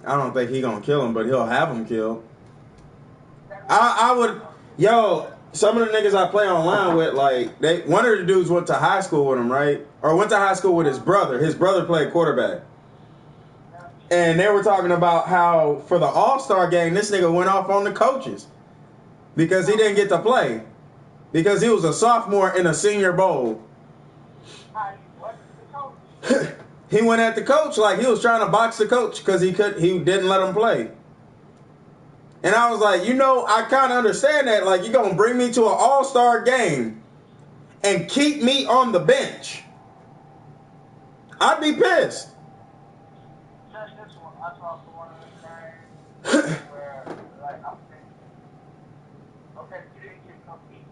I don't think he gonna kill him, but he'll have him killed. I would, yo. Some of the niggas I play online with, like, one of the dudes went to high school with him, right? Or went to high school with his brother. His brother played quarterback. And they were talking about how for the All-Star game, this nigga went off on the coaches because he didn't get to play. Because he was a sophomore in a senior bowl. He went at the coach like he was trying to box the coach because he didn't let him play. And I was like, I kind of understand that. Like, you're going to bring me to an all-star game and keep me on the bench. I'd be pissed. Where, like, I'm thinking, okay, you didn't get no PG.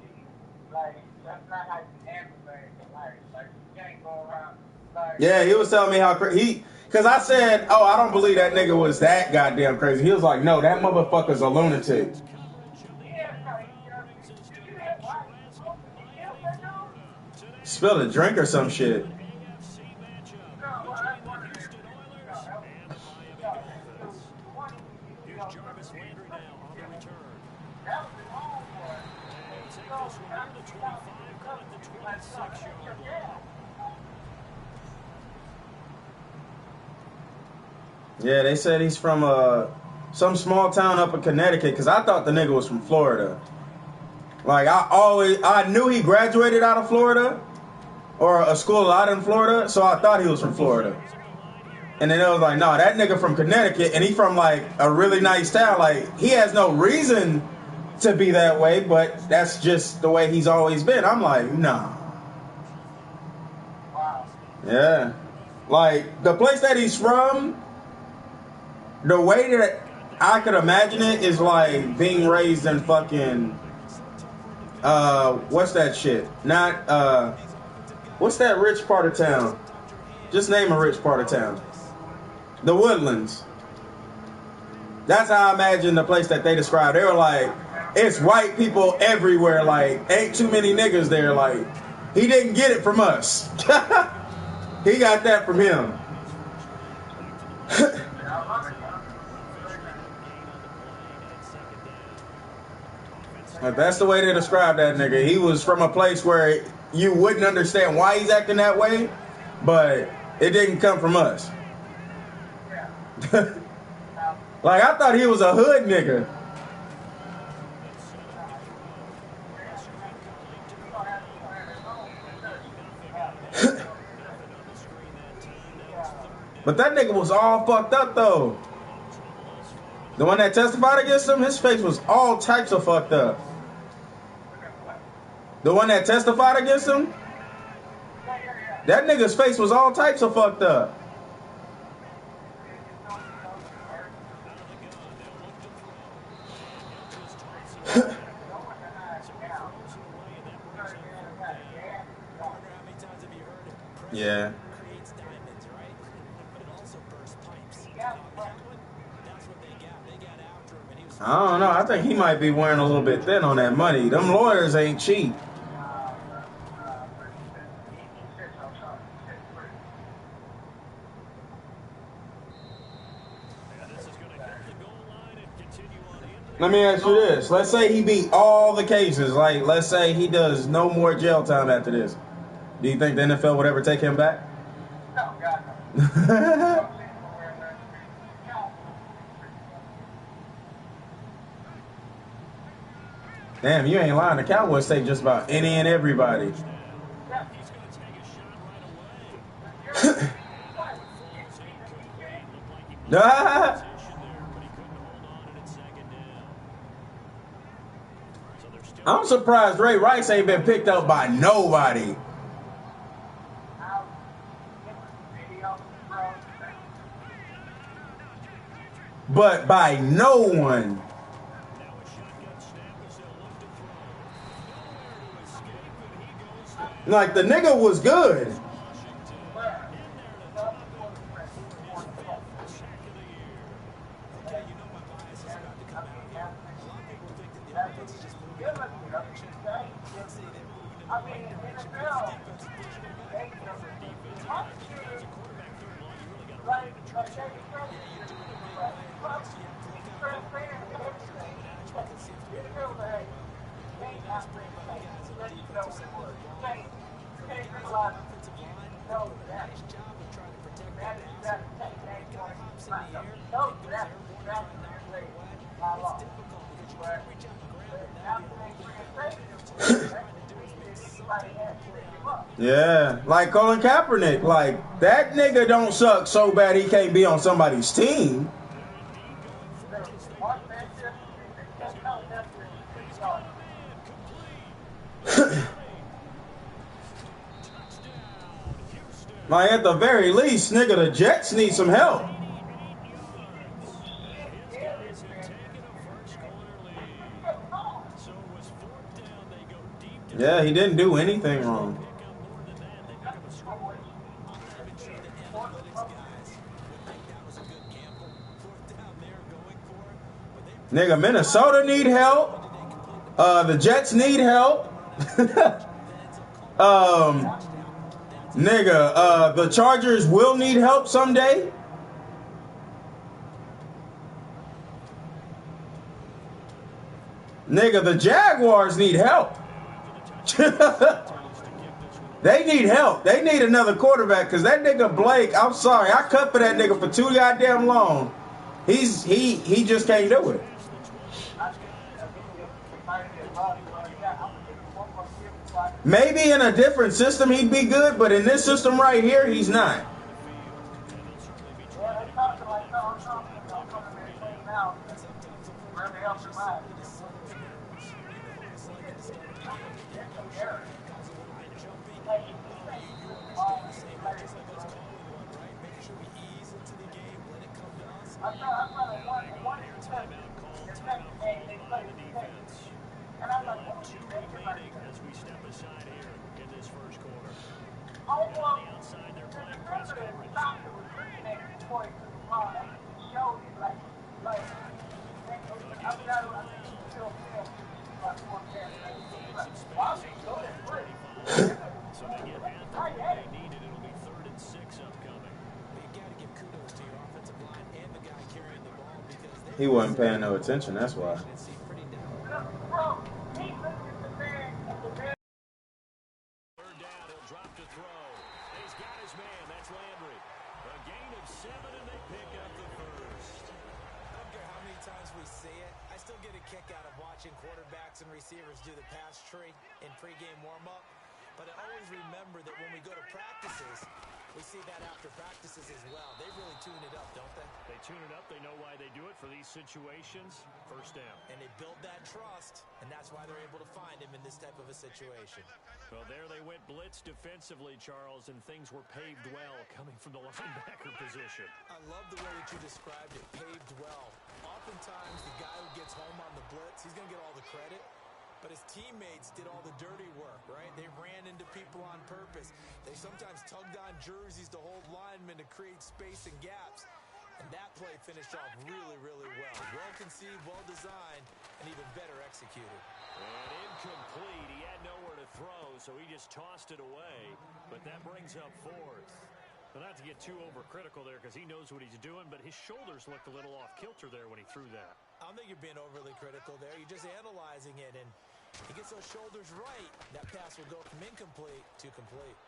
Like, that's not how you handle things in life. Like, you can't go around. Like, yeah, he was telling me how crazy. Because I said, I don't believe that nigga was that goddamn crazy. He was like, no, that motherfucker's a lunatic. Spilled a drink or some shit. Yeah, they said he's from some small town up in Connecticut, because I thought the nigga was from Florida. Like, I knew he graduated out of Florida, or a school out in Florida, so I thought he was from Florida. And then it was like, no, that nigga from Connecticut, and he from, like, a really nice town. Like, he has no reason to be that way, but that's just the way he's always been. I'm like, nah. Yeah. Like, the place that he's from, the way that I could imagine it is like being raised in fucking, what's that shit? Not, what's that rich part of town? Just name a rich part of town. The Woodlands. That's how I imagine the place that they described. They were like, it's white people everywhere, like, ain't too many niggas there. Like, he didn't get it from us. He got that from him. Like, that's the way they describe that nigga. He was from a place where you wouldn't understand why he's acting that way, but it didn't come from us. Like, I thought he was a hood nigga. But that nigga was all fucked up, though. The one that testified against him, his face was all types of fucked up. The one that testified against him, that nigga's face was all types of fucked up. Yeah. I don't know. I think he might be wearing a little bit thin on that money. Them lawyers ain't cheap. Let me ask you this. Let's say he beat all the cases. Like, let's say he does no more jail time after this. Do you think the NFL would ever take him back? No, God, no. Damn, you ain't lying. The Cowboys take just about any and everybody. I'm surprised Ray Rice ain't been picked up by nobody. But by no one. Like, the nigga was good. Yeah, like Colin Kaepernick. Like, that nigga don't suck so bad he can't be on somebody's team. Like, at the very least, nigga, the Jets need some help. Yeah, he didn't do anything wrong. Nigga, Minnesota need help. The Jets need help. Nigga, the Chargers will need help someday. Nigga, the Jaguars need help. They need help. They need another quarterback because that nigga Blake, I'm sorry, I cut for that nigga for too goddamn long. He just can't do it. Maybe in a different system he'd be good, but in this system right here, he's not. He wasn't paying no attention, that's why. Quarterbacks and receivers do the pass tree in pregame warm-up, but I always remember that when we go to practices, we see that after practices as well. They really tune it up, don't they? They tune it up. They know why they do it for these situations. First down. And they build that trust, and that's why they're able to find him in this type of a situation. Well, there they went blitz defensively, Charles, and things were paved well coming from the linebacker position. I love the way that you described it, paved well. Oftentimes, the guy who gets home on the blitz, he's going to get all the credit. But his teammates did all the dirty work, right? They ran into people on purpose. They sometimes tugged on jerseys to hold linemen to create space and gaps. And that play finished off really, really well. Well conceived, well designed, and even better executed. And incomplete. He had nowhere to throw, so he just tossed it away. But that brings up fourth. Well, not to get too overcritical there because he knows what he's doing, but his shoulders looked a little off-kilter there when he threw that. I don't think you're being overly critical there. You're just analyzing it, and he gets those shoulders right. That pass will go from incomplete to complete.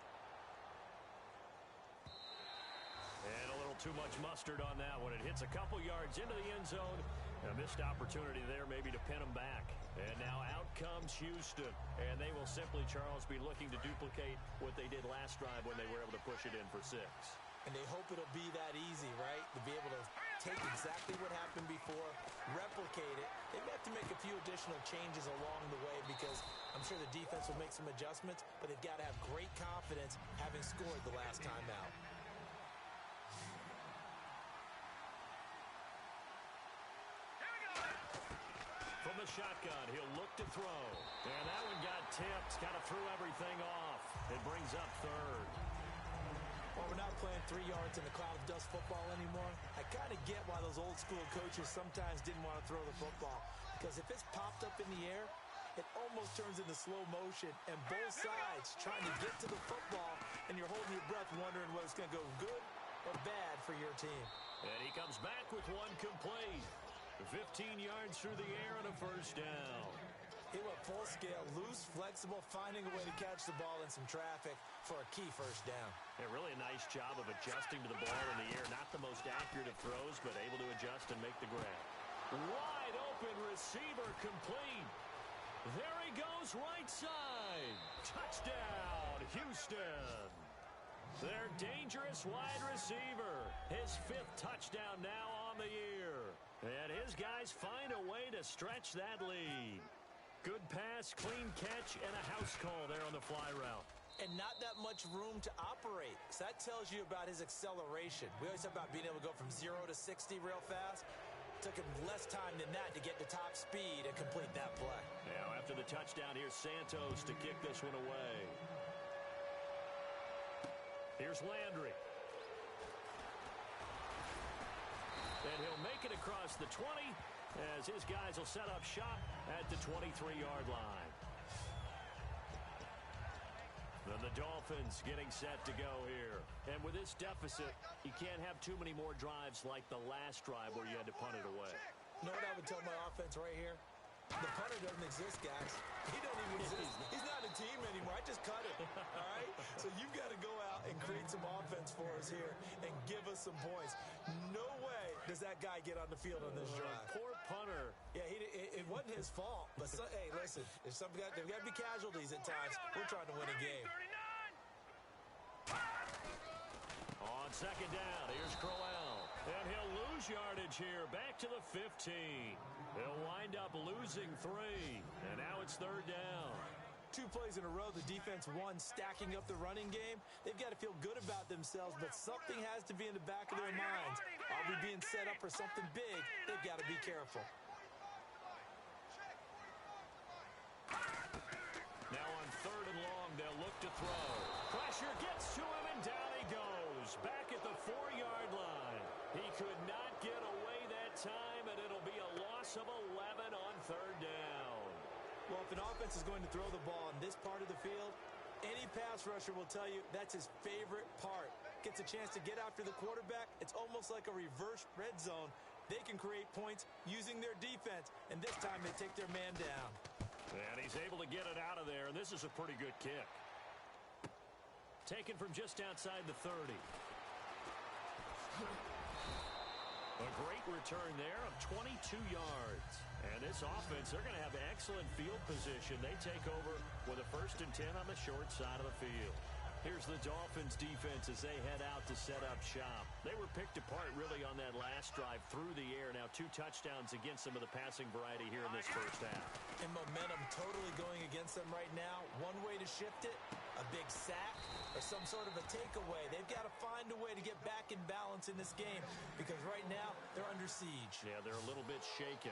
And a little too much mustard on that one. It hits a couple yards into the end zone. A missed opportunity there maybe to pin him back. And now out comes Houston. And they will simply, Charles, be looking to duplicate what they did last drive when they were able to push it in for 6. And they hope it'll be that easy, right? To be able to take exactly what happened before, replicate it. They may have to make a few additional changes along the way because I'm sure the defense will make some adjustments, but they've got to have great confidence having scored the last time out. From the shotgun, he'll look to throw. And that one got tipped, kind of threw everything off. It brings up third. Well, we're not playing 3 yards in the cloud of dust football anymore. I kind of get why those old school coaches sometimes didn't want to throw the football. Because if it's popped up in the air, it almost turns into slow motion. And both sides trying to get to the football, and you're holding your breath wondering whether it's going to go good or bad for your team. And he comes back with one complete. 15 yards through the air and a first down. He went full scale, loose, flexible, finding a way to catch the ball in some traffic for a key first down. Yeah, really a nice job of adjusting to the ball in the air. Not the most accurate of throws, but able to adjust and make the grab. Wide open receiver complete. There he goes, right side. Touchdown, Houston. Their dangerous wide receiver. His 5th touchdown now on the year. And his guys find a way to stretch that lead. Good pass, clean catch, and a house call there on the fly route. And not that much room to operate. So that tells you about his acceleration. We always talk about being able to go from 0 to 60 real fast. Took him less time than that to get to top speed and complete that play. Now after the touchdown, here's Santos to kick this one away. Here's Landry. And he'll make it across the 20 as his guys will set up shop at the 23-yard line. Then the Dolphins getting set to go here. And with this deficit, you can't have too many more drives like the last drive where you had to punt it away. You know what I would tell my offense right here? The punter doesn't exist, guys. He doesn't even exist. He's not a team anymore. I just cut it, all right? So you've got to go out and create some offense for us here and give us some points. No way does that guy get on the field on this drive. Poor punter. Yeah, it wasn't his fault. But, hey, listen, there's got to be casualties at times. We're trying to win a game. On second down, here's Crowell. And he'll lose yardage here, back to the 15. He'll wind up losing 3. And now it's 3rd down. 2 plays in a row, the defense won, stacking up the running game. They've got to feel good about themselves, but something has to be in the back of their minds. Are we being set up for something big? They've got to be careful. Now on 3rd and long, they'll look to throw. Pressure gets to him, and down he goes. Back at the 4-yard line. He could not get away that time, and it'll be a loss of 11 on 3rd down. Well, if an offense is going to throw the ball in this part of the field, any pass rusher will tell you that's his favorite part. Gets a chance to get after the quarterback. It's almost like a reverse red zone. They can create points using their defense, and this time they take their man down. And he's able to get it out of there, and this is a pretty good kick. Taken from just outside the 30. A great return there of 22 yards. And this offense, they're going to have excellent field position. They take over with a 1st and 10 on the short side of the field. Here's the Dolphins defense as they head out to set up shop. They were picked apart really on that last drive through the air. Now 2 touchdowns against some of the passing variety here in this first half. And momentum totally going against them right now. One way to shift it, a big sack or some sort of a takeaway. They've got to find a way to get back in balance in this game because right now they're under siege. Yeah, they're a little bit shaken.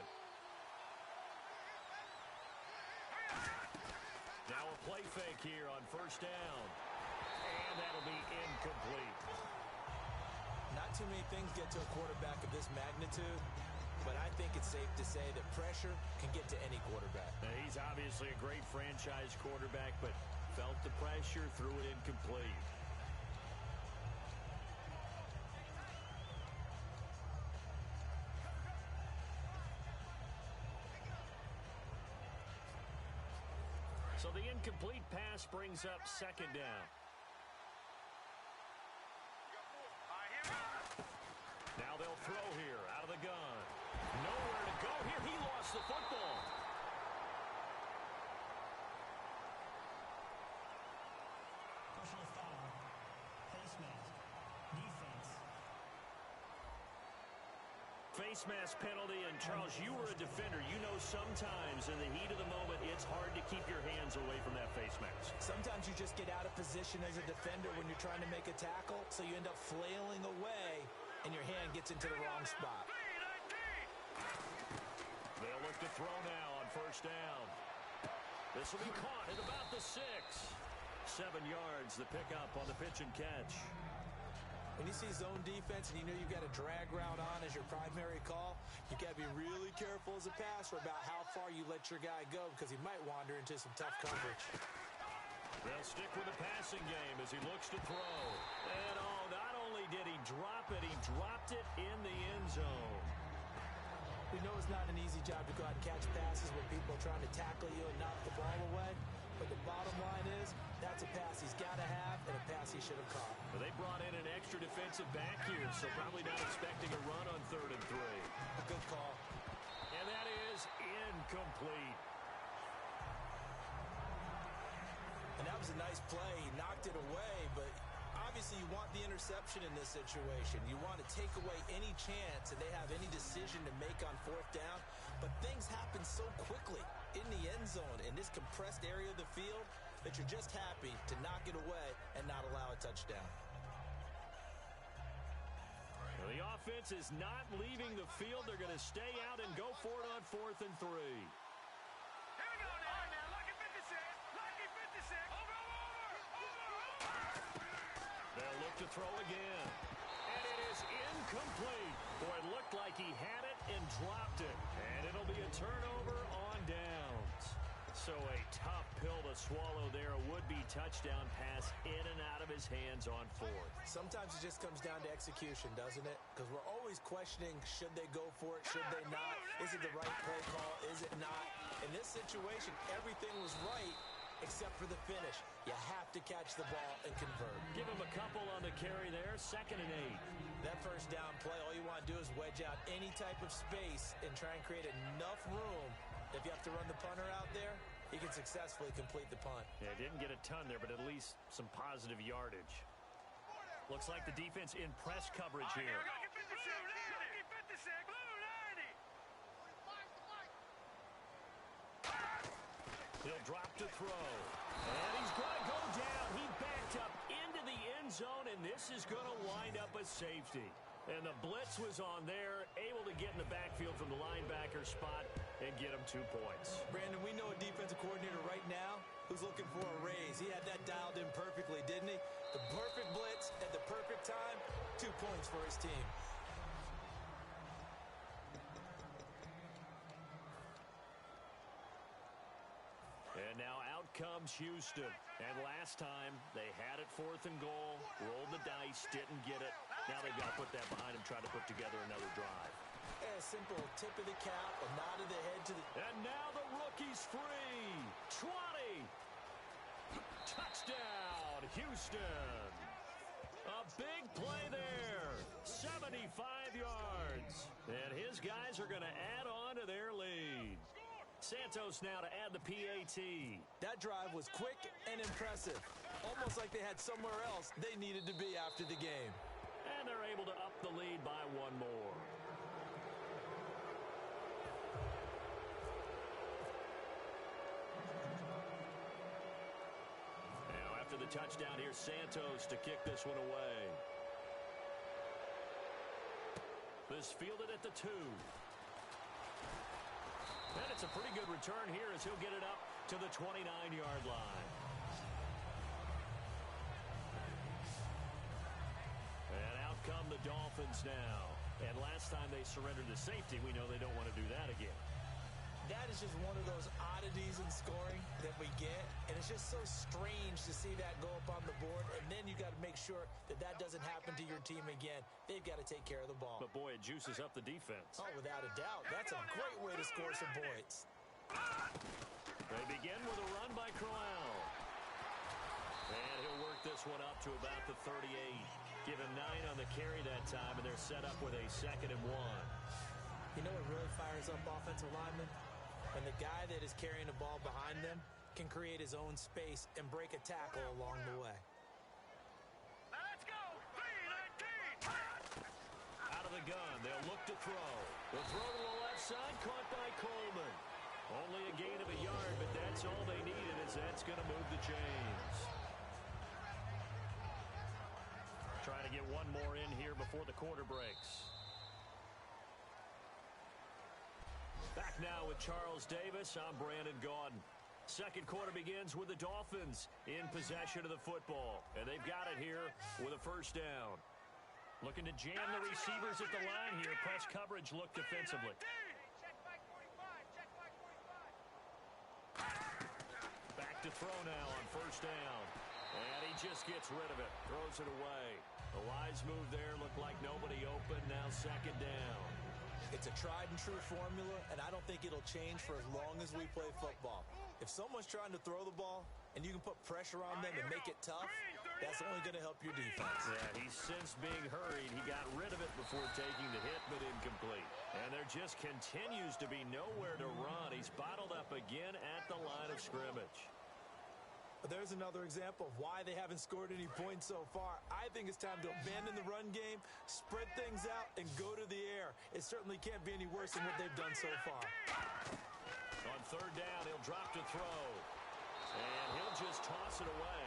Now a play fake here on 1st down. And that'll be incomplete. Not too many things get to a quarterback of this magnitude, but I think it's safe to say that pressure can get to any quarterback. Now, he's obviously a great franchise quarterback, but felt the pressure, threw it incomplete. So the incomplete pass brings up 2nd down. Now they'll throw here out of the gun. Nowhere to go here. He lost the football. Personal foul. Face mask. Defense. Face mask penalty, and Charles, you were a defender. You know sometimes in the heat of the moment, it's hard to keep your hands away from that face mask. Sometimes you just get out of position as a defender when you're trying to make a tackle, so you end up flailing away, and your hand gets into the wrong spot. They'll look to throw now on 1st down. This will be caught at about the 6. 7 yards, the pickup on the pitch and catch. When you see zone defense and you know you've got a drag route on as your primary call, you've got to be really careful as a passer about how far you let your guy go because he might wander into some tough coverage. They'll stick with the passing game as he looks to throw. And not only did he he drop it? He dropped it in the end zone. We know it's not an easy job to go out and catch passes when people are trying to tackle you and knock the ball away. But the bottom line is, that's a pass he's got to have and a pass he should have caught. Well, they brought in an extra defensive back here, so probably not expecting a run on 3rd and 3. A good call. And that is incomplete. And that was a nice play. He knocked it away, but obviously you want the interception in this situation. You want to take away any chance that they have any decision to make on 4th down. But things happen so quickly in the end zone in this compressed area of the field that you're just happy to knock it away and not allow a touchdown. Well, the offense is not leaving the field. They're going to stay out and go for it on 4th and 3. They'll look to throw again. And it is incomplete. Boy, it looked like he had it and dropped it. And it'll be a turnover on downs. So a tough pill to swallow there. A would-be touchdown pass in and out of his hands on 4th. Sometimes it just comes down to execution, doesn't it? Because we're always questioning, should they go for it? Should they not? Is it the right play call? Is it not? In this situation, everything was right except for the finish. You have to catch the ball and convert. Give him a couple on the carry there. 2nd and 8. That 1st down play, all you want to do is wedge out any type of space and try and create enough room. If you have to run the punter out there, he can successfully complete the punt. Yeah, didn't get a ton there, but at least some positive yardage. Looks like the defense in press coverage here. He'll drop to throw. And he's going to go down. He backed up into the end zone, and this is going to wind up a safety. And the blitz was on there, able to get in the backfield from the linebacker spot and get him 2 points. Brandon, we know a defensive coordinator right now who's looking for a raise. He had that dialed in perfectly, didn't he? The perfect blitz at the perfect time, 2 points for his team. And now out comes Houston. And last time, they had it 4th and goal, rolled the dice, didn't get it. Now they've got to put that behind them, try to put together another drive. A simple tip of the cap, a nod of the head to the... And now the rookie's free. 20. Touchdown, Houston. A big play there. 75 yards. And his guys are going to add on to their lead. Santos now to add the PAT. That drive was quick and impressive. Almost like they had somewhere else they needed to be after the game. And they're able to up the lead by 1 more. Now after the touchdown, here's Santos to kick this one away. This fielded at the 2. And it's a pretty good return here as he'll get it up to the 29-yard line. And out come the Dolphins now. And last time they surrendered the safety, we know they don't want to do that again. That is just one of those oddities in scoring that we get. And it's just so strange to see that go up on the board. And then you got to make sure that that doesn't happen to your team again. They've got to take care of the ball. But, boy, it juices up the defense. Oh, without a doubt. That's a great way to score some points. They begin with a run by Crowell. And he'll work this one up to about the 38. Give him 9 on the carry that time, and they're set up with a 2nd and 1. You know what really fires up offensive linemen? When the guy that is carrying the ball behind them can create his own space and break a tackle along the way. Now let's go. 3-19. Out of the gun, they'll look to throw. The throw to the left side, caught by Coleman. Only a gain of a yard, but that's all they needed, as that's going to move the chains. Trying to get one more in here before the quarter breaks. Back now with Charles Davis. I'm Brandon Gaudin. Second quarter begins with the Dolphins in possession of the football. And they've got it here with a 1st down. Looking to jam the receivers at the line here. Press coverage look defensively. Back to throw now on 1st down. And he just gets rid of it, throws it away. The wise move there, looked like nobody open, now second down. It's a tried-and-true formula, and I don't think it'll change for as long as we play football. If someone's trying to throw the ball and you can put pressure on them and make it tough, that's only going to help your defense. Yeah, he's since being hurried. He got rid of it before taking the hit, but incomplete. And there just continues to be nowhere to run. He's bottled up again at the line of scrimmage. But there's another example of why they haven't scored any points so far. I think it's time to abandon the run game, spread things out, and go to the air. It certainly can't be any worse than what they've done so far. On third down, he'll drop to throw. And he'll just toss it away.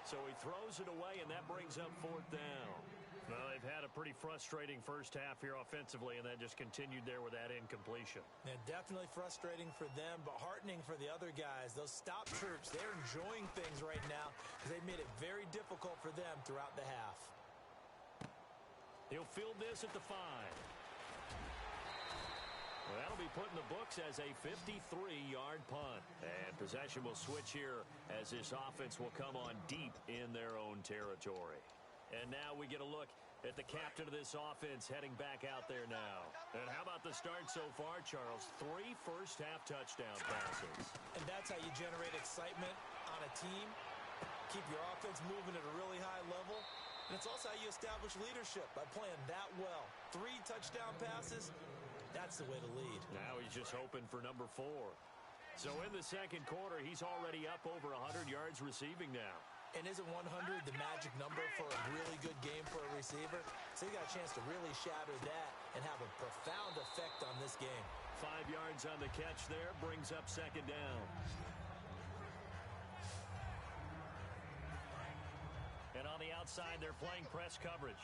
So he throws it away, and that brings up fourth down. Well, they've had a pretty frustrating first half here offensively, and then just continued there with that incompletion. Yeah, definitely frustrating for them, but heartening for the other guys. Those stop troops, they're enjoying things right now because they've made it very difficult for them throughout the half. He'll field this at the 5. Well, that'll be put in the books as a 53-yard punt. And possession will switch here as this offense will come on deep in their own territory. And now we get a look at the captain of this offense heading back out there now. And how about the start so far, Charles? 3 first-half touchdown passes. And that's how you generate excitement on a team, keep your offense moving at a really high level. And it's also how you establish leadership by playing that well. 3 touchdown passes, that's the way to lead. Now he's just hoping for number 4. So in the second quarter, he's already up over 100 yards receiving now. And isn't 100 the magic number for a really good game for a receiver? So you got a chance to really shatter that and have a profound effect on this game. 5 yards on the catch there, brings up second down. And on the outside, they're playing press coverage.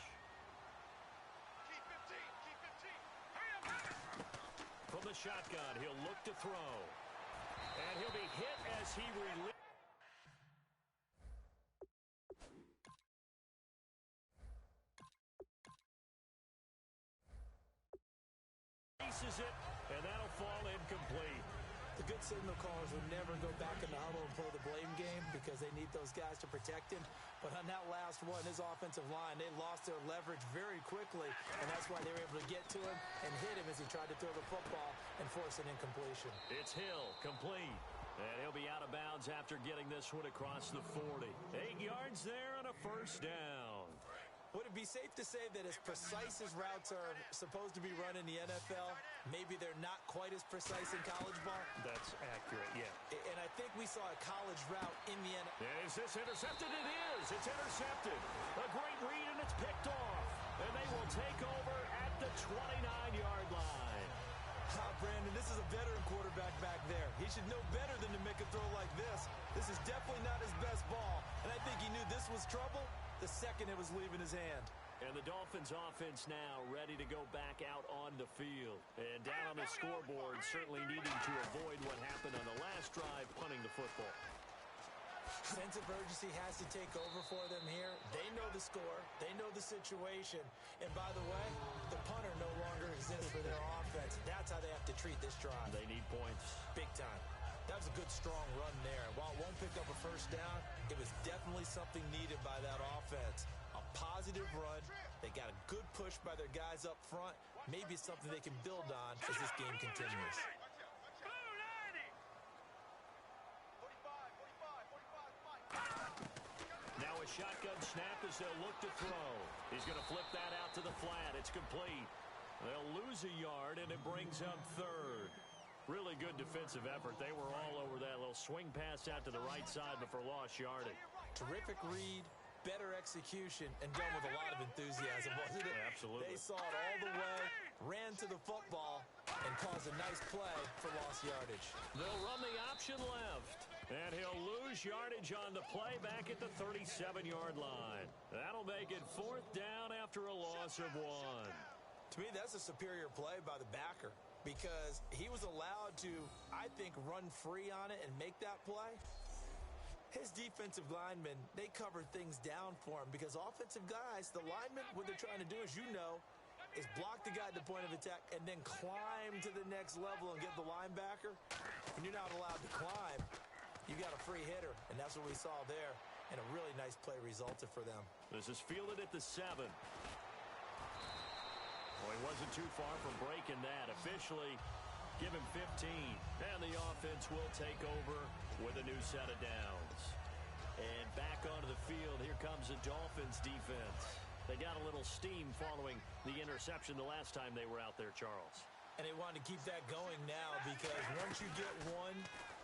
From the shotgun, he'll look to throw. And he'll be hit as he releases it, and that'll fall incomplete. The good signal callers would never go back in the huddle and play the blame game because they need those guys to protect him. But on that last one, his offensive line, they lost their leverage very quickly, and that's why they were able to get to him and hit him as he tried to throw the football and force an incompletion. It's Hill, complete. And he'll be out of bounds after getting this one across the 40. 8 yards there on a first down. Would it be safe to say that as precise as routes are supposed to be run in the NFL, maybe they're not quite as precise in college ball? That's accurate, yeah. And I think we saw a college route in the NFL. Is this intercepted? It is. It's intercepted. A great read, and it's picked off. And they will take over at the 29-yard line. Brandon, this is a veteran quarterback back there. He should know better than to make a throw like this. This is definitely not his best ball, and I think he knew this was trouble the second it was leaving his hand. And the Dolphins offense now ready to go back out on the field. And down on the scoreboard, certainly needing to avoid what happened on the last drive, punting the football. Sense of urgency has to take over for them here. They know the score. They know the situation. And by the way, the punter no longer exists for their offense. That's how they have to treat this drive. They need points. Big time. That was a good, strong run there. While it won't pick up a first down, it was definitely something needed by that offense. A positive run. They got a good push by their guys up front. Maybe it's something they can build on as this game continues. Now a shotgun snap as they'll look to throw. He's going to flip that out to the flat. It's complete. They'll lose a yard, and it brings up third. Really good defensive effort. They were all over that little swing pass out to the right side before lost yardage. Terrific read, better execution, and done with a lot of enthusiasm, wasn't it? Yeah, absolutely. They saw it all the way, ran to the football, and caused a nice play for lost yardage. They'll run the option left. And he'll lose yardage on the play back at the 37-yard line. That'll make it fourth down after a loss of 1. To me, that's a superior play by the backer because he was allowed to, I think, run free on it and make that play. His defensive linemen, they cover things down for him because offensive guys, the linemen, what they're trying to do, as you know, is block the guy at the point of attack and then climb to the next level and get the linebacker. When you're not allowed to climb, you got a free hitter, and that's what we saw there. and a really nice play resulted for them. This is fielded at the 7. Well, he wasn't too far from breaking that. Officially, give him 15. And the offense will take over with a new set of downs. And back onto the field, here comes the Dolphins defense. They got a little steam following the interception the last time they were out there, Charles. And they wanted to keep that going now because once you get one,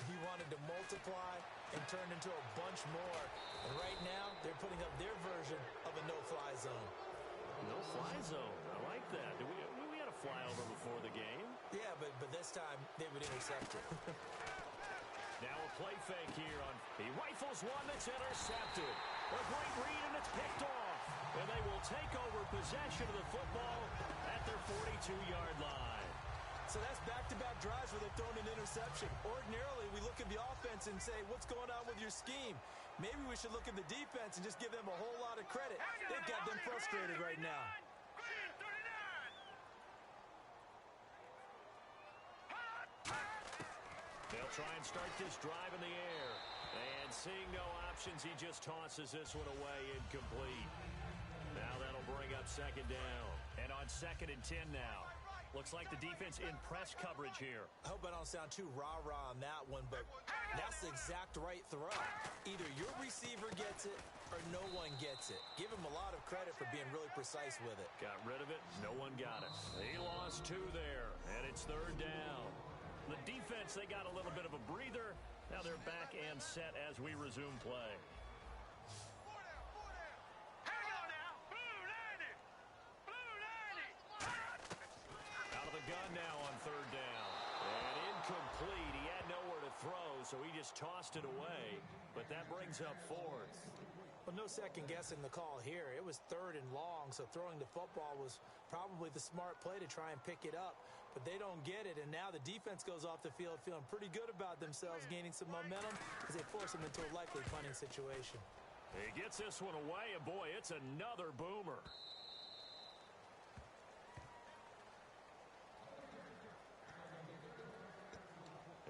he wanted to multiply and turn into a bunch more. And right now, they're putting up their version of a no-fly zone. No-fly zone. I like that. We had a flyover before the game. Yeah, but this time they would intercept it. Now a play fake here. He rifles one that's intercepted. A great read, and it's picked off. And they will take over possession of the football at their 42-yard line. So that's back-to-back drives where they've thrown an interception. Ordinarily, we look at the offense and say, what's going on with your scheme? Maybe we should look at the defense and just give them a whole lot of credit. They've got them frustrated right now. They'll try and start this drive in the air. And seeing no options, he just tosses this one away, incomplete. Now that'll bring up second down. And on 2nd and 10 now. Looks like the defense in press coverage here. I hope I don't sound too rah-rah on that one, but that's the exact right throw. Either your receiver gets it or no one gets it. Give him a lot of credit for being really precise with it. Got rid of it. No one got it. He lost 2 there, and it's 3rd down. The defense, they got a little bit of a breather. Now they're back and set as we resume play. Gun now on 3rd down. And incomplete. He had nowhere to throw, so he just tossed it away. But that brings up 4th. Well, no second guessing the call here. It was 3rd and long, so throwing the football was probably the smart play to try and pick it up. But they don't get it, and now the defense goes off the field feeling pretty good about themselves, gaining some momentum as they force them into a likely punting situation. He gets this one away, and boy, it's another boomer.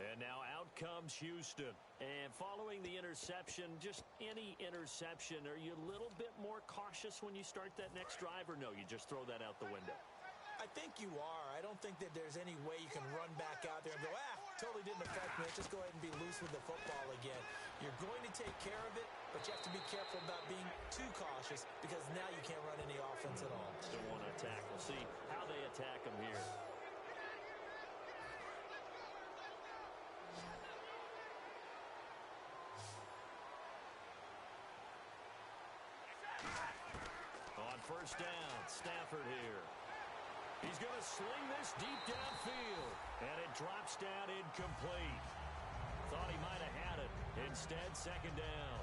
And now out comes Houston. And following the interception, just any interception, are you a little bit more cautious when you start that next drive, or no, you just throw that out the window? I think you are. I don't think that there's any way you can run back out there and go, totally didn't affect me. Let's just go ahead and be loose with the football again. You're going to take care of it, but you have to be careful about being too cautious because now you can't run any offense at all. Still want to attack. We'll see how they attack them here. On 1st down, Stafford here. He's going to sling this deep downfield, and it drops down incomplete. Thought he might have had it. Instead, 2nd down.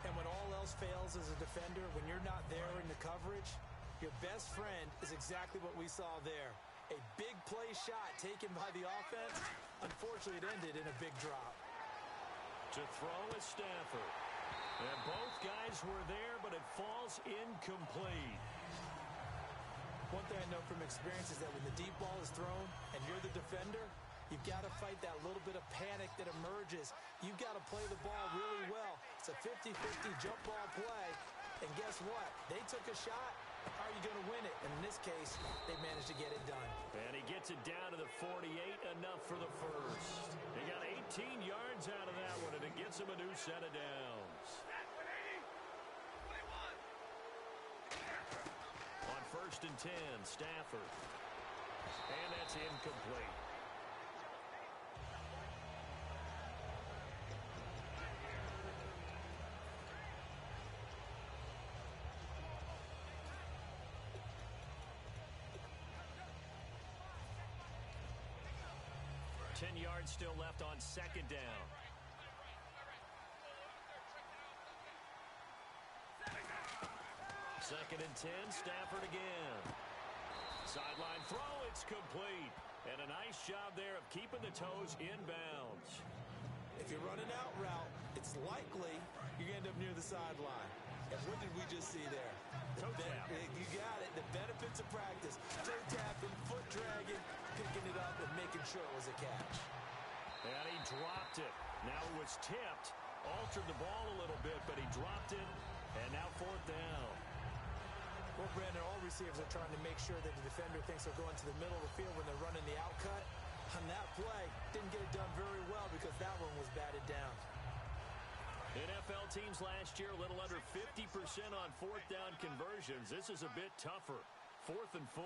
And when all else fails as a defender, when you're not there in the coverage, your best friend is exactly what we saw there. A big play shot taken by the offense. Unfortunately, it ended in a big drop. To throw is Stafford. And both guys were there, but it falls incomplete. One thing I know from experience is that when the deep ball is thrown and you're the defender, you've got to fight that little bit of panic that emerges. You've got to play the ball really well. It's a 50-50 jump ball play. And guess what? They took a shot. How are you going to win it? And in this case, they managed to get it done. And he gets it down to the 48, enough for the first. He got 18 yards out of that one, and it gets him a new set of downs. On 1st and 10, Stafford. And that's incomplete. Ten yards still left on 2nd down. Second and 10, Stafford again. Sideline throw, it's complete. And a nice job there of keeping the toes inbounds. If you run an out route, it's likely you're going to end up near the sideline. And what did we just see there? Toe tap. You got it. The benefits of practice. Toe tapping, foot dragging, picking it up, and making sure it was a catch. And he dropped it. Now it was tipped. altered the ball a little bit, but he dropped it, and now 4th down. Well, Brandon, all receivers are trying to make sure that the defender thinks they're going to the middle of the field when they're running the out cut. On that play, didn't get it done very well because that one was batted down. NFL teams last year, a little under 50% on 4th down conversions. This is a bit tougher. 4th and 4.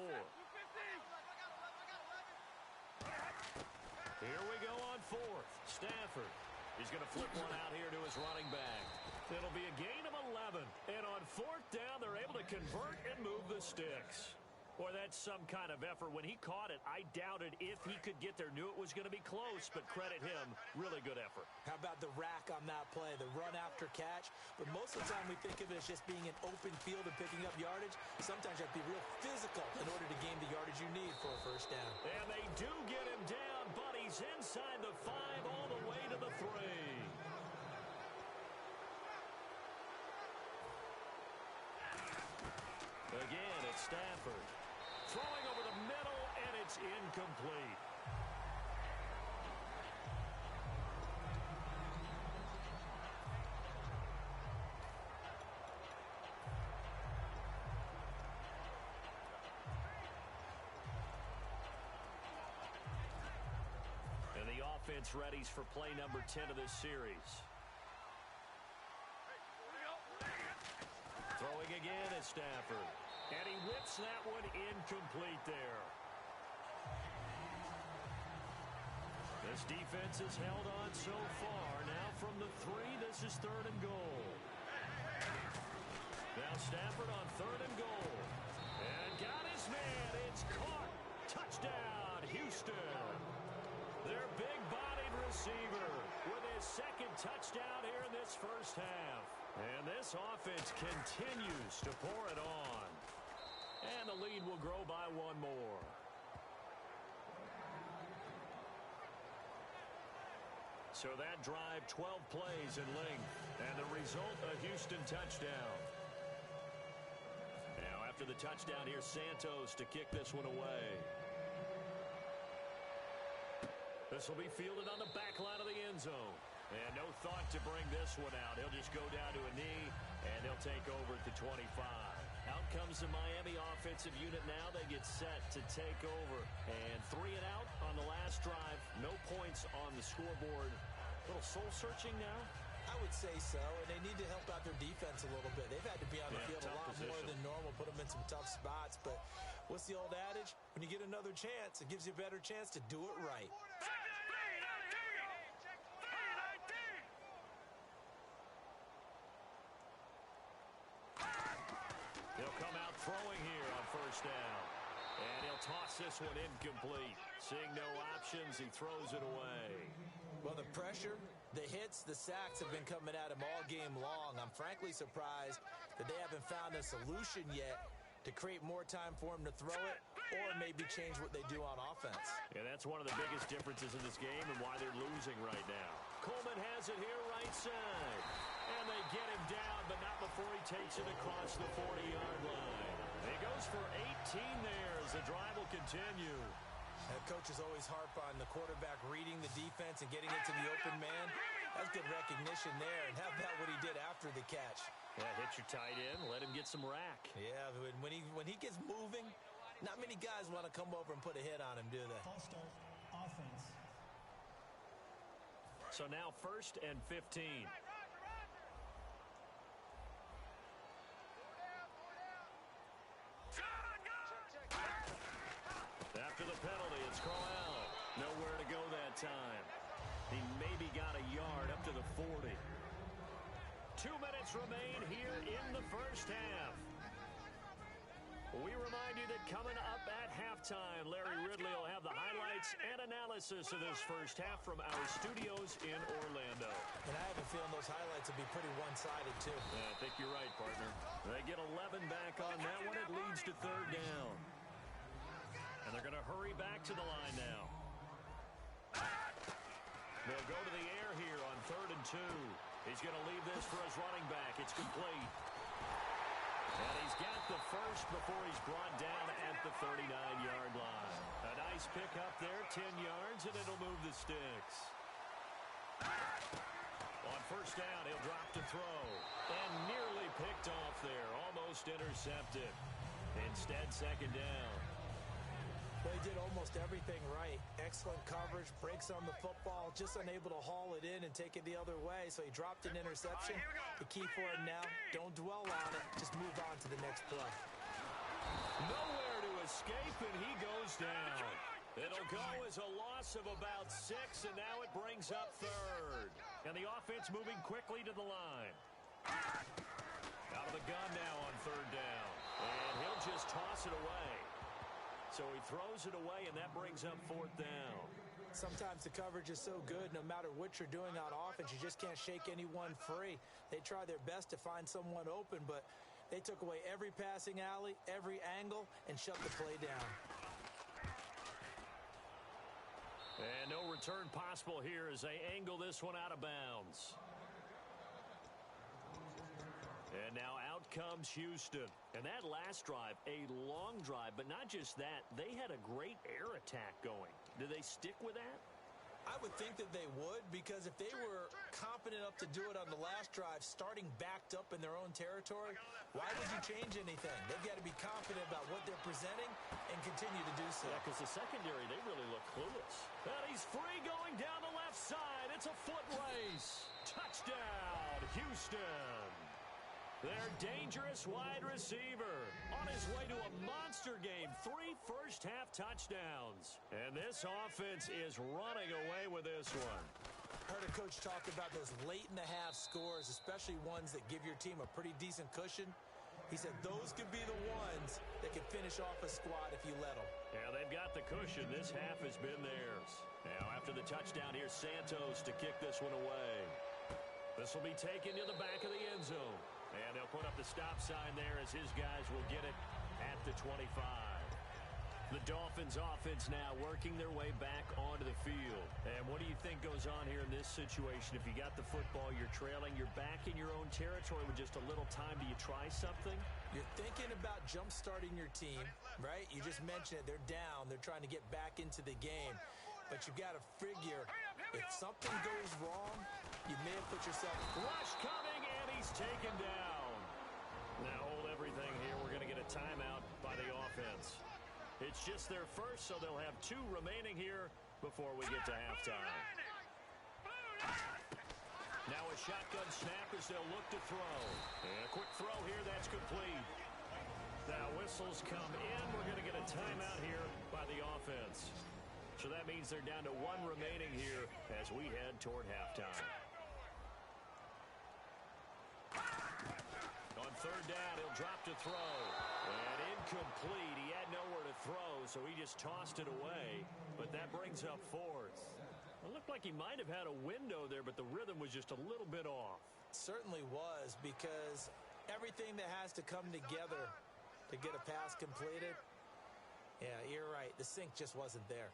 Here we go on 4th. Stafford. He's going to flip one out here to his running back. It'll be a gain of 11. And on 4th down, they're able to convert and move the sticks. Boy, that's some kind of effort. When he caught it, I doubted if he could get there. Knew it was going to be close, but credit him. Really good effort. How about the rack on that play, the run after catch? But most of the time we think of it as just being an open field and picking up yardage. Sometimes you have to be real physical in order to gain the yardage you need for a 1st down. And they do get him down, but he's inside the 5 all the way to the 3. Again, it's Stafford. Throwing over the middle, and it's incomplete. And the offense readies for play number 10 of this series. Throwing again is Stafford. And he whips that one incomplete there. This defense has held on so far. Now from the 3, this is 3rd and goal. Now Stafford on 3rd and goal. And got his man. It's caught. Touchdown, Houston. Their big-bodied receiver with his 2nd touchdown here in this 1st half. And this offense continues to pour it on. And the lead will grow by 1 more. So that drive, 12 plays in length. And the result, a Houston touchdown. Now after the touchdown, here's Santos to kick this one away. This will be fielded on the back line of the end zone. And no thought to bring this one out. He'll just go down to a knee, and they'll take over at the 25. Out comes the Miami offensive unit now. They get set to take over. And 3 and out on the last drive. No points on the scoreboard. A little soul-searching now? I would say so, and they need to help out their defense a little bit. They've had to be on the field a lot more than normal, put them in some tough spots. But what's the old adage? When you get another chance, it gives you a better chance to do it right. He'll come out throwing here on 1st down. And he'll toss this one incomplete. Seeing no options, he throws it away. Well, the pressure, the hits, the sacks have been coming at him all game long. I'm frankly surprised that they haven't found a solution yet to create more time for him to throw it or maybe change what they do on offense. Yeah, that's one of the biggest differences in this game and why they're losing right now. Coleman has it here right side. And they get him down, but not before he takes it across the 40-yard line. He goes for 18 there as the drive will continue. Coaches always harp on the quarterback reading the defense and getting it to the open man. That's good recognition there. And how about what he did after the catch? Yeah, hit your tight end, let him get some rack. Yeah, when he gets moving, not many guys want to come over and put a hit on him, do they? False start, offense. So now 1st and 15. After the penalty, it's called out. Nowhere to go that time. He maybe got a yard up to the 40. 2 minutes remain here in the 1st half. We remind you that coming up at halftime, Larry Ridley will have the highlights and analysis of this 1st half from our studios in Orlando. And I have a feeling those highlights will be pretty one-sided, too. Yeah, I think you're right, partner. They get 11 back on that one. It leads to 3rd down. And they're going to hurry back to the line now. They'll go to the air here on 3rd and 2. He's going to leave this for his running back. It's complete. And he's got the first before he's brought down at the 39-yard line. A nice pickup there, 10 yards, and it'll move the sticks. On first down, he'll drop to throw. And nearly picked off there, almost intercepted. Instead, second down. Well, he did almost everything right. Excellent coverage, breaks on the football, just unable to haul it in and take it the other way. So he dropped an interception. The key for him now, don't dwell on it. Just move on to the next play. Nowhere to escape, and he goes down. It'll go as a loss of about 6, and now it brings up third. And the offense moving quickly to the line. Out of the gun now on third down. And he'll just toss it away. So he throws it away, and that brings up fourth down. Sometimes the coverage is so good, no matter what you're doing on offense, you just can't shake anyone free. They try their best to find someone open, but they took away every passing alley, every angle, and shut the play down. And no return possible here as they angle this one out of bounds. And now out comes Houston. And that last drive, a long drive, but not just that. They had a great air attack going. Did they stick with that? I would think that they would, because if they were confident enough to do it on the last drive, starting backed up in their own territory, why would you change anything? They've got to be confident about what they're presenting and continue to do so. Yeah, because the secondary, they really look clueless. And he's free going down the left side. It's a foot race. Touchdown, Houston. Their dangerous wide receiver on his way to a monster game. 3 first-half touchdowns. And this offense is running away with this one. Heard a coach talk about those late-in-the-half scores, especially ones that give your team a pretty decent cushion. He said those could be the ones that can finish off a squad if you let them. Yeah, they've got the cushion. This half has been theirs. Now, after the touchdown, here's Santos to kick this one away. This will be taken to the back of the end zone. And they'll put up the stop sign there as his guys will get it at the 25. The Dolphins offense now working their way back onto the field. And what do you think goes on here in this situation? If you got the football, you're trailing, you're back in your own territory with just a little time. Do you try something? You're thinking about jump-starting your team, right? You just mentioned it. They're down. They're trying to get back into the game. But you've got to figure if something goes wrong, you may have put yourself... Rush coming, and he's taken down. Now hold everything here. We're going to get a timeout by the offense. It's just their first, so they'll have 2 remaining here before we get to halftime. Now a shotgun snap as they'll look to throw. And a quick throw here, that's complete. Now whistles come in. We're going to get a timeout here by the offense. So that means they're down to 1 remaining here as we head toward halftime. On third down, he'll drop to throw. And incomplete. He had nowhere to throw, so he just tossed it away. But that brings up fourth. It looked like he might have had a window there, but the rhythm was just a little bit off. Certainly was, because everything that has to come together to get a pass completed, yeah, you're right. The sync just wasn't there.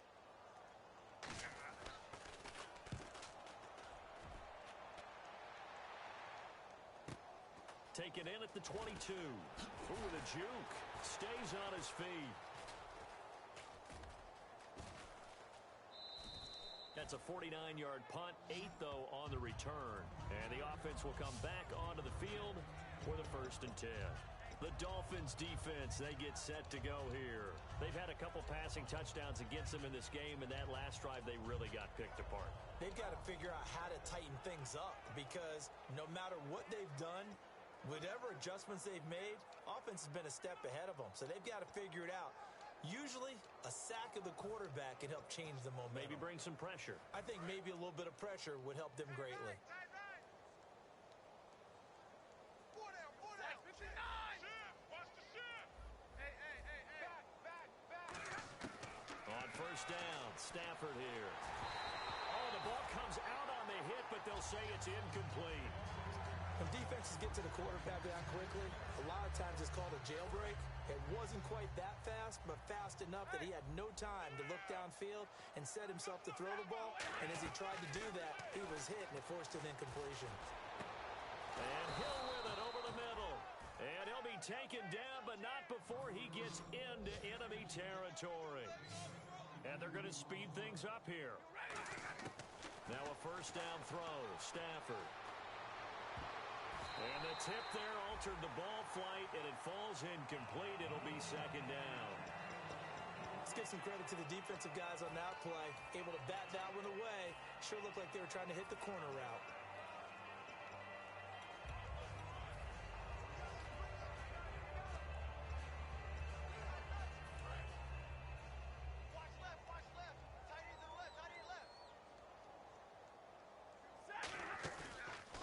Taken in at the 22. Ooh, the juke. Stays on his feet. That's a 49-yard punt. 8, though, on the return. And the offense will come back onto the field for the 1st and 10. The Dolphins defense, they get set to go here. They've had a couple passing touchdowns against them in this game, and that last drive they really got picked apart. They've got to figure out how to tighten things up, because no matter what they've done, whatever adjustments they've made, offense has been a step ahead of them. So they've got to figure it out. Usually, a sack of the quarterback can help change the momentum. Maybe bring some pressure. I think maybe a little bit of pressure would help them greatly. On first down, Stafford here. Oh, the ball comes out on the hit, but they'll say it's incomplete. When defenses get to the quarterback down quickly, a lot of times it's called a jailbreak. It wasn't quite that fast, but fast enough that he had no time to look downfield and set himself to throw the ball. And as he tried to do that, he was hit, and it forced an incompletion. And Hill with it over the middle. And he'll be taken down, but not before he gets into enemy territory. And they're going to speed things up here. Now a first down throw. Stafford. And the tip there altered the ball flight, and it falls incomplete. It'll be second down. Let's give some credit to the defensive guys on that play. Able to bat that one away. Sure looked like they were trying to hit the corner route.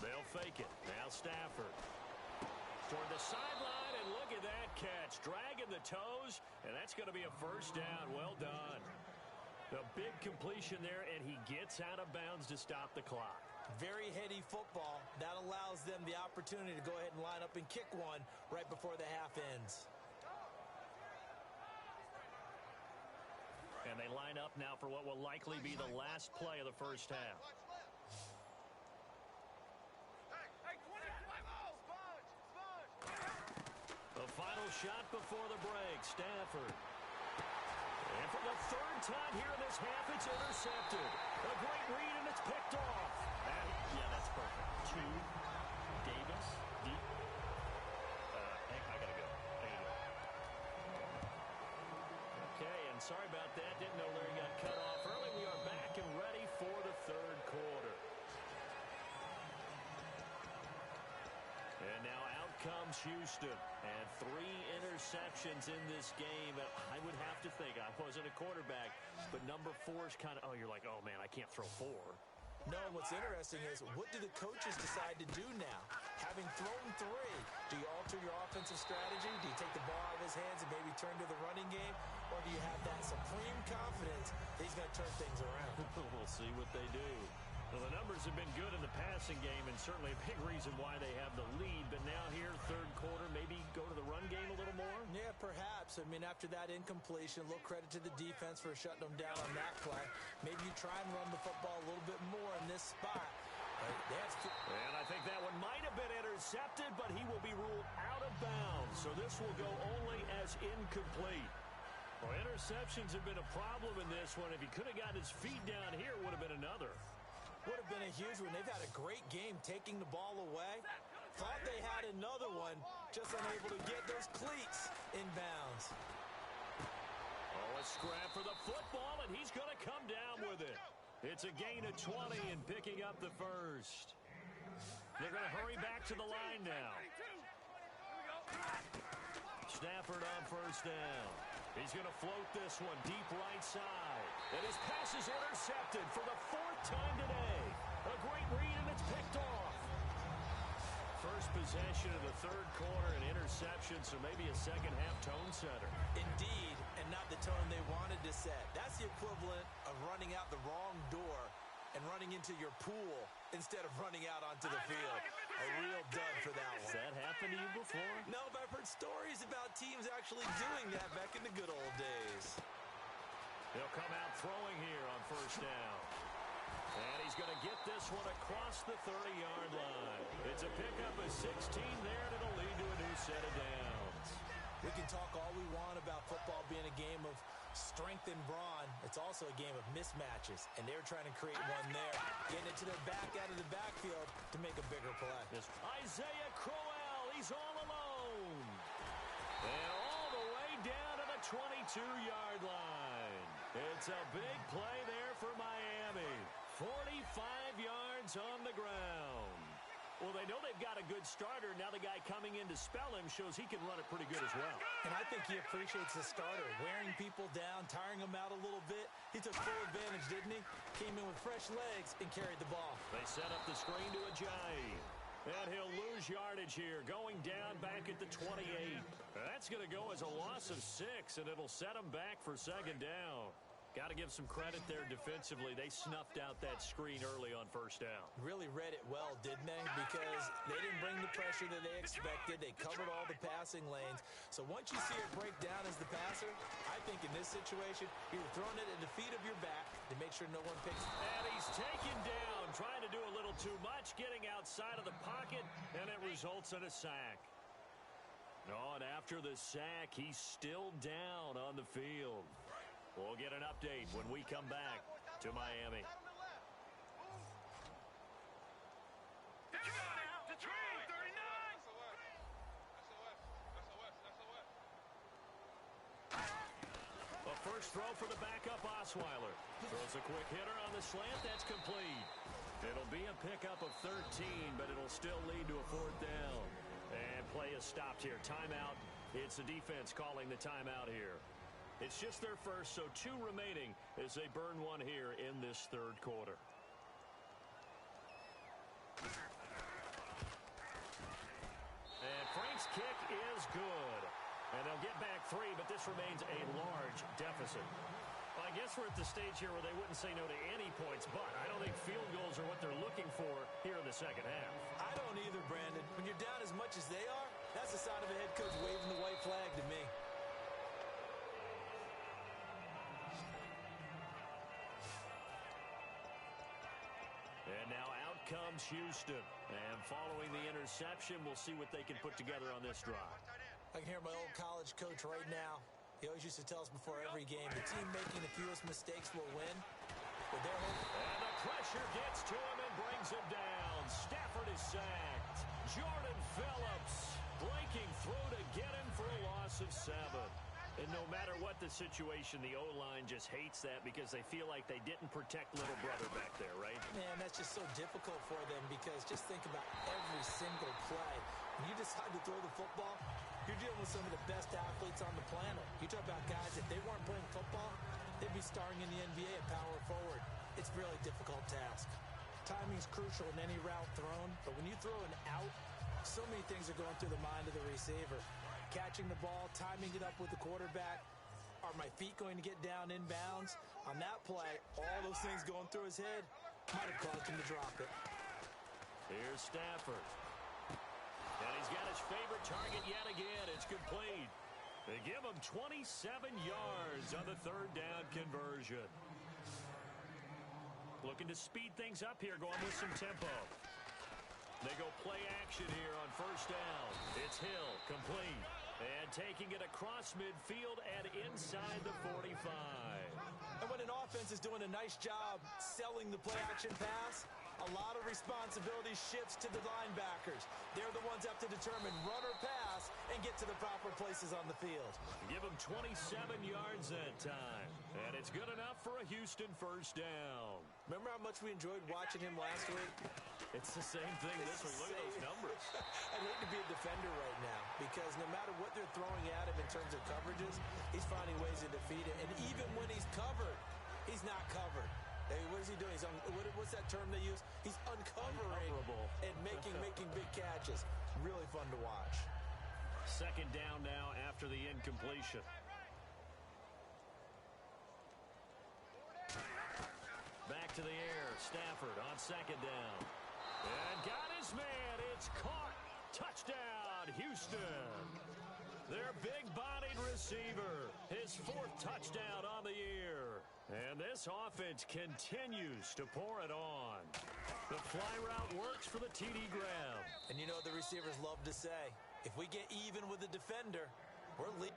They'll fake it. Now Stafford. Toward the sideline, and look at that catch. Dragging the toes, and that's going to be a first down. Well done. A big completion there, and he gets out of bounds to stop the clock. Very heady football. That allows them the opportunity to go ahead and line up and kick one right before the half ends. And they line up now for what will likely be the last play of the first half. The final shot before the break, Stafford. And for the third time here in this half, it's intercepted. A great read, and it's picked off. And, yeah, that's perfect. 2, Davis, deep. I got to go. Okay, and sorry about that. Didn't know Larry got cut off early. We are back and ready for the third quarter. And now out comes Houston. And 3 interceptions in this game. I would have to think, I wasn't a quarterback, but number 4 is kind of, you're like, oh, man, I can't throw 4. No, what's interesting is, what do the coaches decide to do now? Having thrown 3, do you alter your offensive strategy? Do you take the ball out of his hands and maybe turn to the running game? Or do you have that supreme confidence that he's going to turn things around? We'll see what they do. Well, the numbers have been good in the passing game, and certainly a big reason why they have the lead. But now here, third quarter, maybe go to the run game a little more? Yeah, perhaps. I mean, after that incompletion, a little credit to the defense for shutting them down on that play. Maybe you try and run the football a little bit more in this spot. And I think that one might have been intercepted, but he will be ruled out of bounds. So this will go only as incomplete. Well, interceptions have been a problem in this one. If he could have got his feet down here, it would have been another. Would have been a huge one. They've had a great game taking the ball away. Thought they had another one, just unable to get those cleats in bounds. Oh, a scrap for the football, and he's going to come down with it. It's a gain of 20 and picking up the first. They're going to hurry back to the line now. Stafford on first down. He's going to float this one deep right side. And his pass is intercepted for the 4th time today. A great read, and it's picked off. First possession of the third quarter, an interception, so maybe a second-half tone setter. Indeed, and not the tone they wanted to set. That's the equivalent of running out the wrong door and running into your pool instead of running out onto the field. A real dud for that one. Has that happened to you before? No, but I've heard stories about teams actually doing that back in the good old days. He'll come out throwing here on first down. And he's going to get this one across the 30-yard line. It's a pickup of 16 there, and it'll lead to a new set of downs. We can talk all we want about football being a game of strength and brawn. It's also a game of mismatches, and they're trying to create one there, getting it to their back out of the backfield to make a bigger play. Isaiah Crowell, he's all alone. And all the way down to the 22-yard line. It's a big play there for Miami. 45 yards on the ground. Well, they know they've got a good starter. Now the guy coming in to spell him shows he can run it pretty good as well. And I think he appreciates the starter, wearing people down, tiring them out a little bit. He took full advantage, didn't he? Came in with fresh legs and carried the ball. They set up the screen to Ajayi. And he'll lose yardage here, going down back at the 28. That's going to go as a loss of 6, and it'll set him back for second down. Got to give some credit there defensively. They snuffed out that screen early on first down. Really read it well, didn't they? Because they didn't bring the pressure that they expected. They covered all the passing lanes. So once you see it break down as the passer, I think in this situation, you're throwing it at the feet of your back to make sure no one picks it. And he's taken down, trying to do a little too much, getting outside of the pocket, and it results in a sack. Oh, and after the sack, he's still down on the field. We'll get an update when we come back to Miami. Detroit, 39! First throw for the backup Osweiler. Throws a quick hitter on the slant. That's complete. It'll be a pickup of 13, but it'll still lead to a 4th down. And play is stopped here. Timeout. It's the defense calling the timeout here. It's just their first, so 2 remaining as they burn one here in this 3rd quarter. And Frank's kick is good. And they'll get back 3, but this remains a large deficit. Well, I guess we're at the stage here where they wouldn't say no to any points, but I don't think field goals are what they're looking for here in the second half. I don't either, Brandon. When you're down as much as they are, that's a sign of a head coach waving the white flag to me. And now out comes Houston. And following the interception, we'll see what they can put together on this drive. I can hear my old college coach right now. He always used to tell us before every game, the team making the fewest mistakes will win. But they're hoping. And the pressure gets to him and brings him down. Stafford is sacked. Jordan Phillips breaking through to get him for a loss of 7. And no matter what the situation, the O-line just hates that because they feel like they didn't protect little brother back there, right? Man, that's just so difficult for them because just think about every single play. When you decide to throw the football, you're dealing with some of the best athletes on the planet. You talk about guys, if they weren't playing football, they'd be starring in the NBA at power forward. It's a really difficult task. Timing's crucial in any route thrown, but when you throw an out, so many things are going through the mind of the receiver. Catching the ball, timing it up with the quarterback. Are my feet going to get down inbounds? On that play, all those things going through his head might have caused him to drop it. Here's Stafford. And he's got his favorite target yet again. It's complete. They give him 27 yards on the 3rd down conversion. Looking to speed things up here, going with some tempo. They go play action here on 1st down. It's Hill, complete. And taking it across midfield and inside the 45. And when an offense is doing a nice job selling the play-action pass, a lot of responsibility shifts to the linebackers. They're the ones that have to determine run or pass and get to the proper places on the field. Give them 27 yards that time. And it's good enough for a Houston 1st down. Remember how much we enjoyed watching him last week? It's the same thing this week. Look at those numbers. I'd hate to be a defender right now because no matter what they're throwing at him in terms of coverages, he's finding ways to defeat it. And even when he's covered, he's not covered. Hey, what is he doing? What's that term they use? He's uncovering and making big catches. Really fun to watch. 2nd down now after the incompletion. Back to the air. Stafford on 2nd down. And got his man. It's caught. Touchdown, Houston. Their big-bodied receiver. His 4th touchdown on the year. And this offense continues to pour it on. The fly route works for the TD grab. And you know the receivers love to say, if we get even with the defender, we're leading.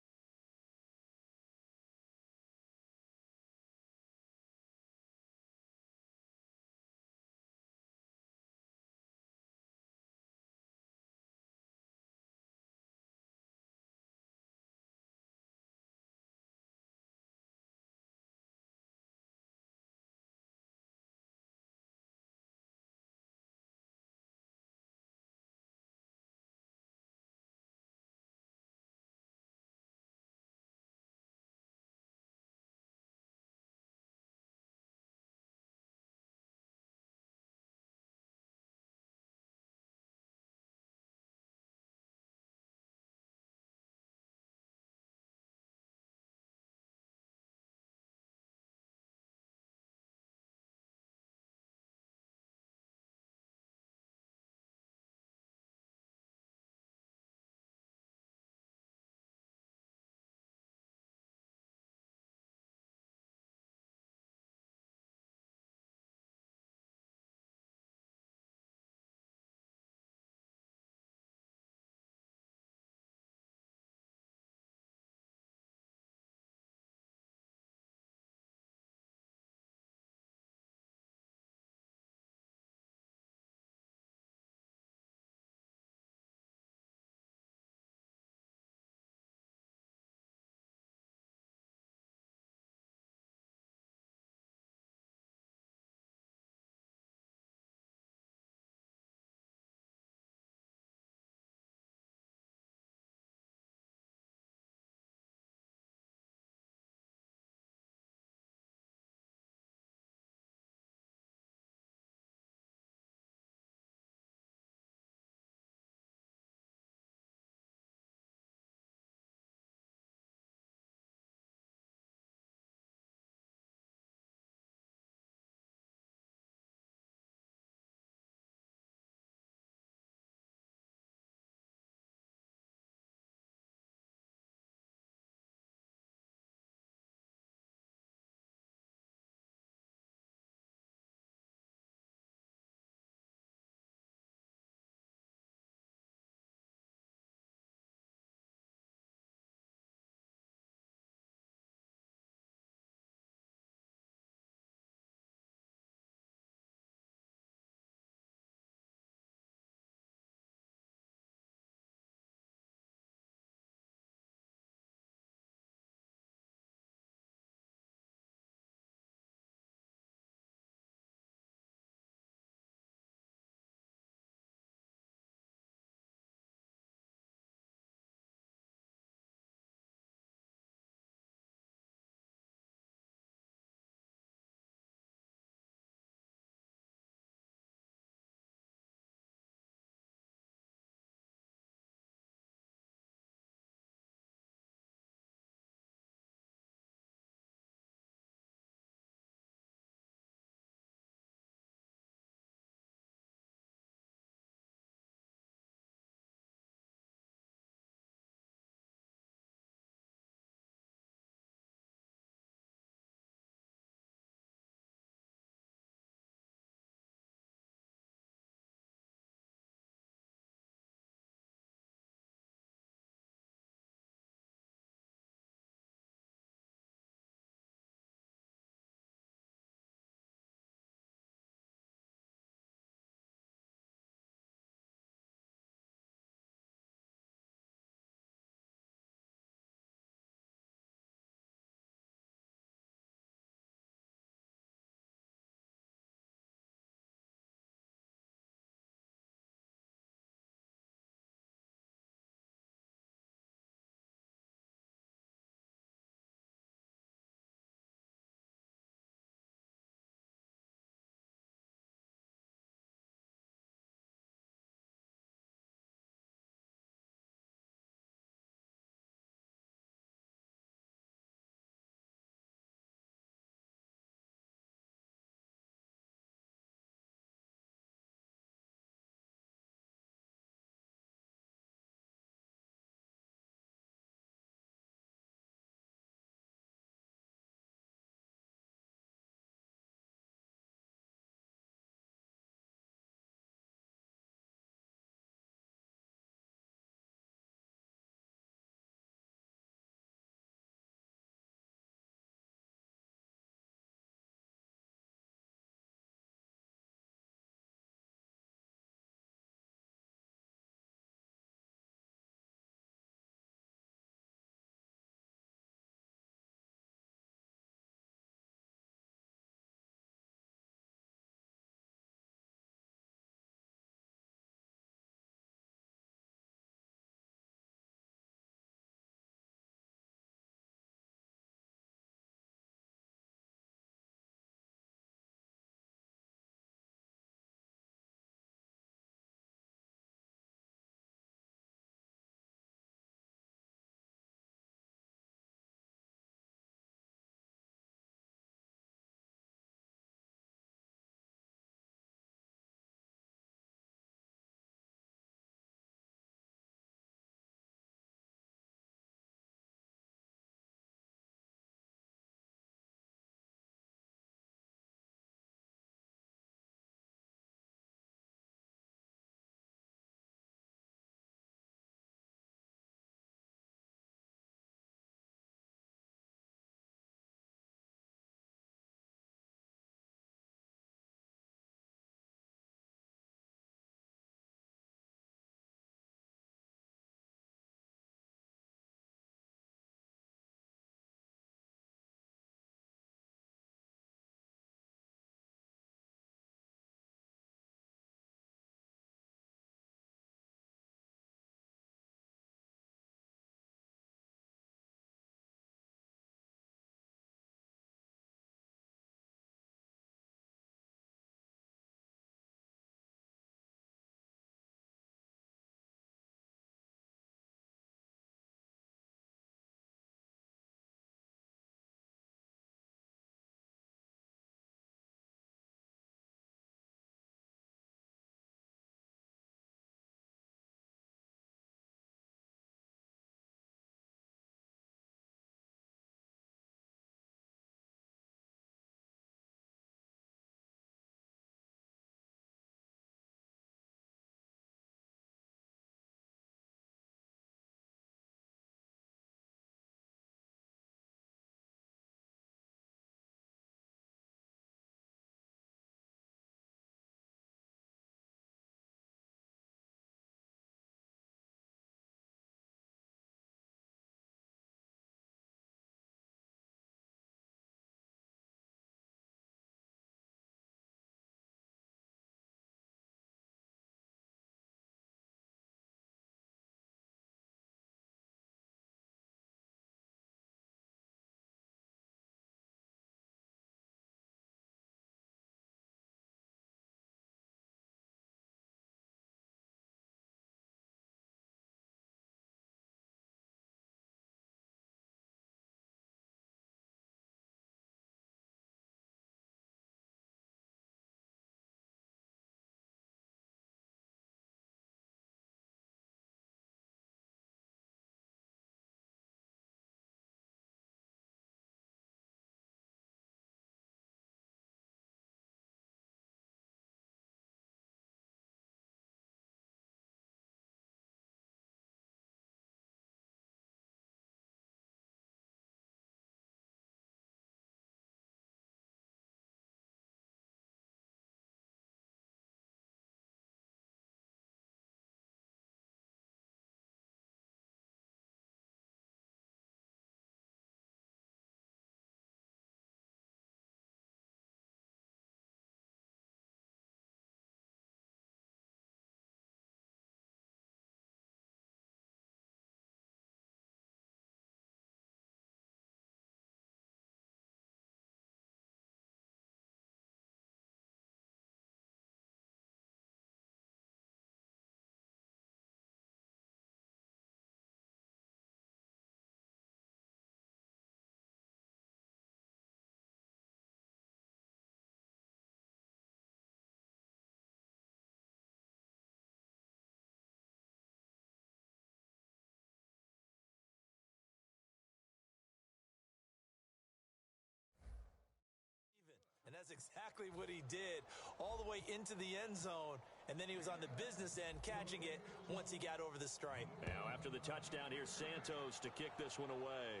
That's exactly what he did, all the way into the end zone, and then he was on the business end catching it once he got over the stripe. Now after the touchdown, here's Santos to kick this one away.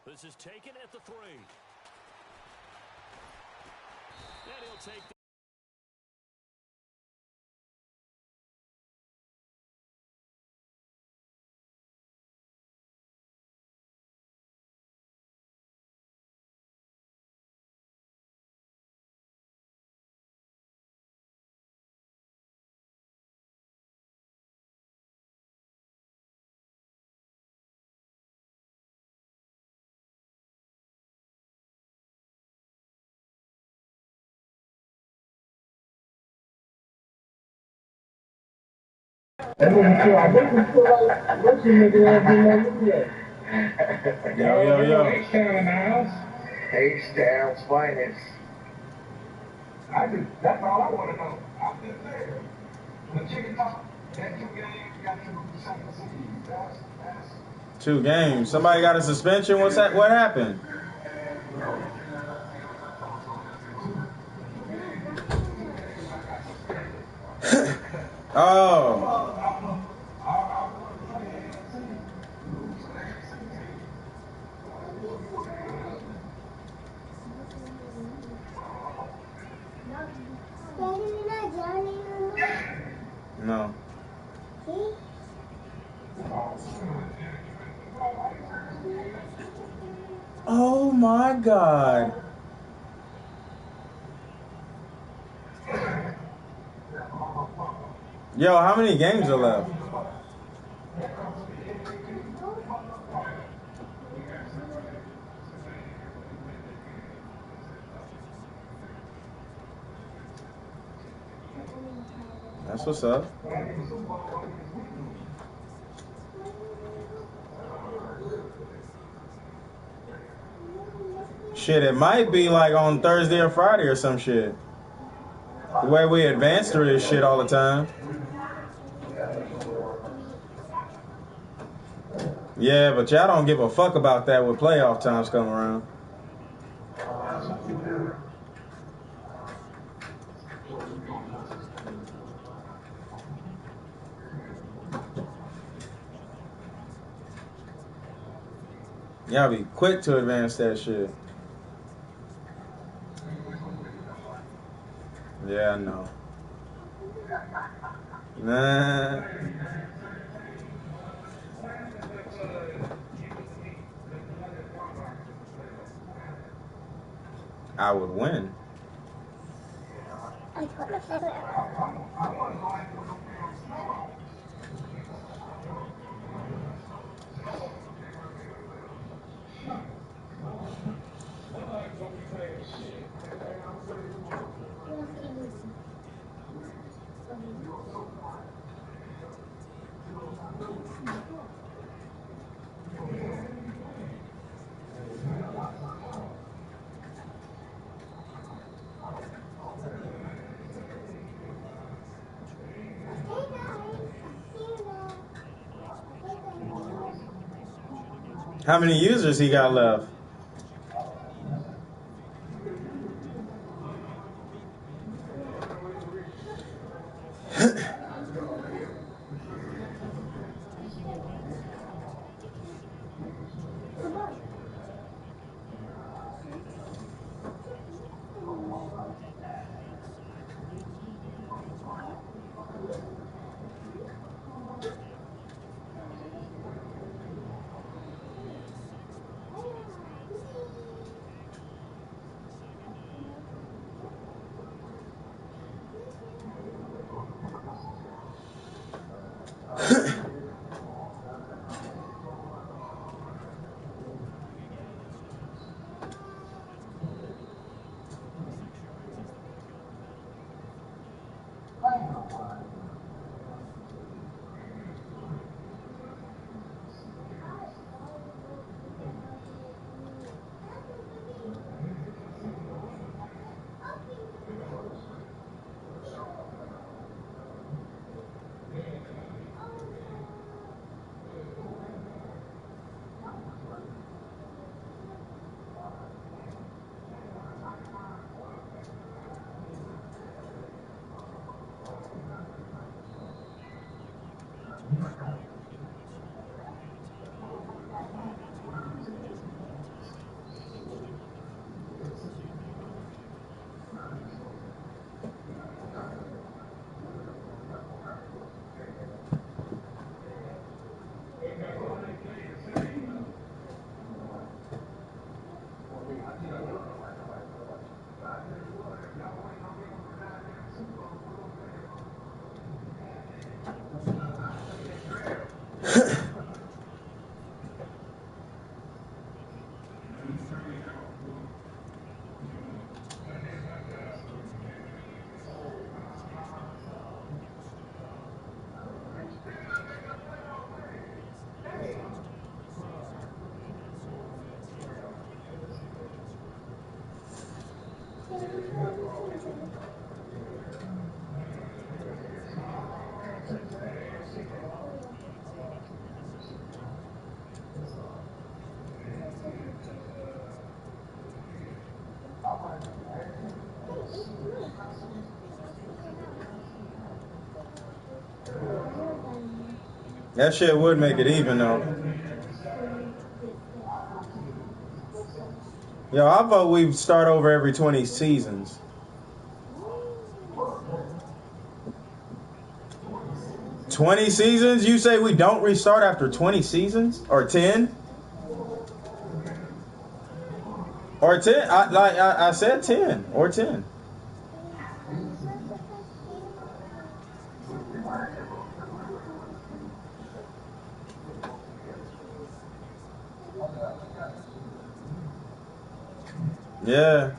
This is taken at the 3. And he'll take the Yo. H-Town in the house. H-Town's finest. That's all I want to know. I'm just there. When chicken talk, that 2 games got to the second seed. That's 2 games. Somebody got a suspension? What's that? What happened? Oh. No. Oh my God. Yo, how many games are left? That's what's up. Shit, it might be like on Thursday or Friday or some shit. The way we advance through this shit all the time. Yeah, but y'all don't give a fuck about that when playoff times come around. Y'all be quick to advance that shit. Yeah, I know. Nah. I would win. How many users he got left? That shit would make it even though. Yo, I vote we start over every 20 seasons. $20 seasons? You say we don't restart after 20 seasons? Or 10? Or 10? I said 10 or 10. Yeah.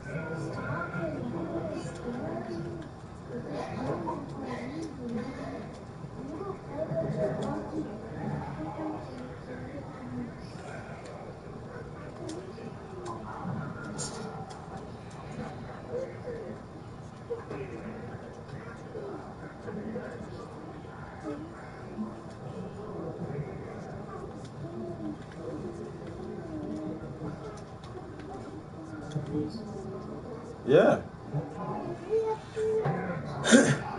Yeah.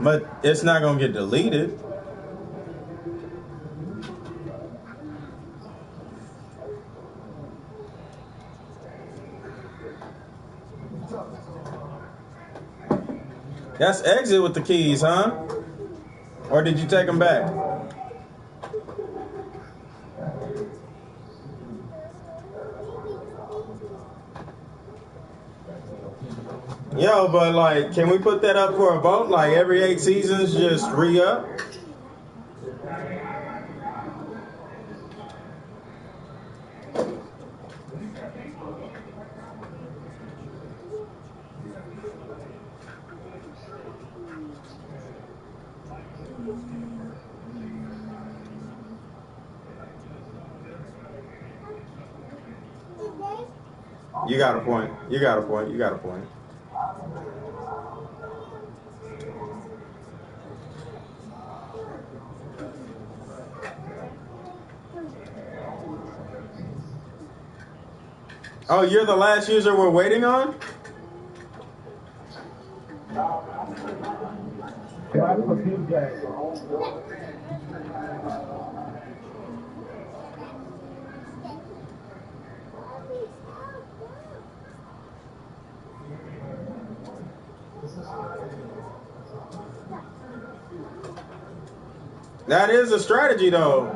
But it's not going to get deleted. That's exit with the keys, huh? Or did you take them back? Yo, but like, can we put that up for a vote? Like every 8 seasons, just re-up? You got a point. You got a point. You got a point. Oh, you're the last user we're waiting on? That is a strategy, though.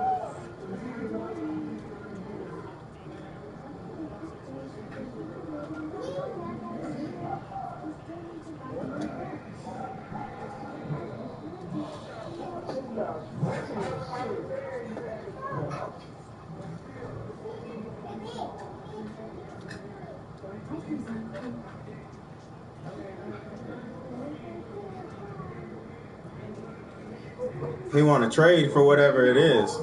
He want to trade for whatever it is.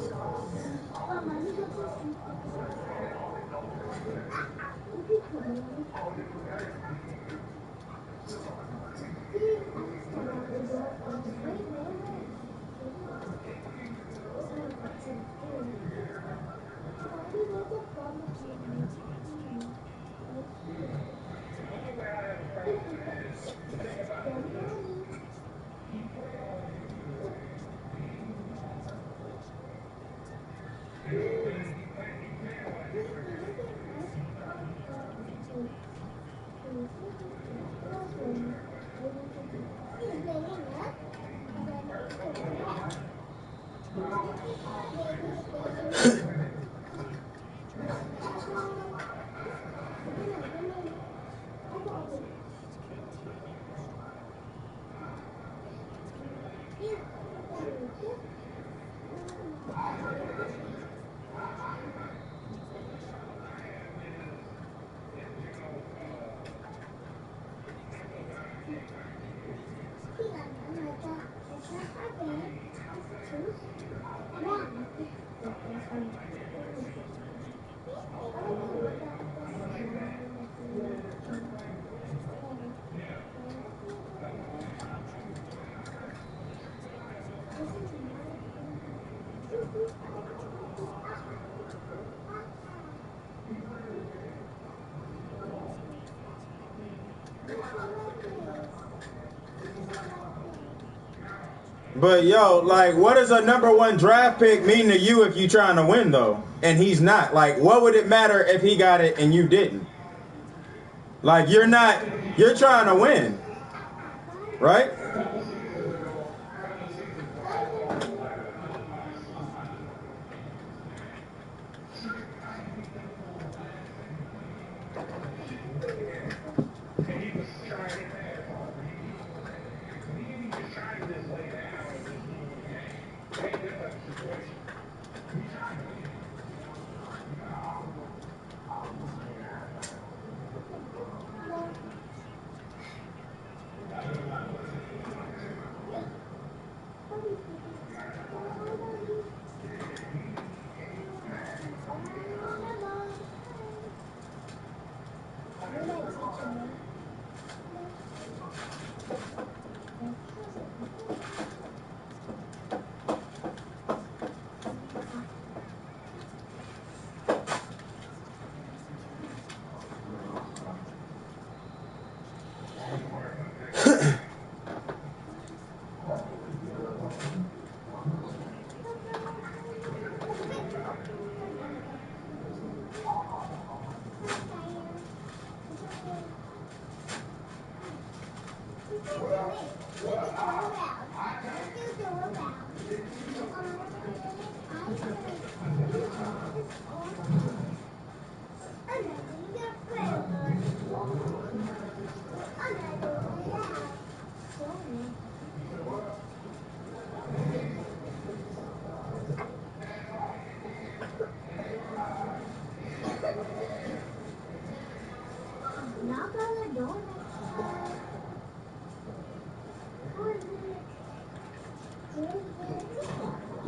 But yo, like, what does a #1 draft pick mean to you if you trying to win though? And he's not. Like, what would it matter if he got it and you didn't? Like, you're trying to win, right?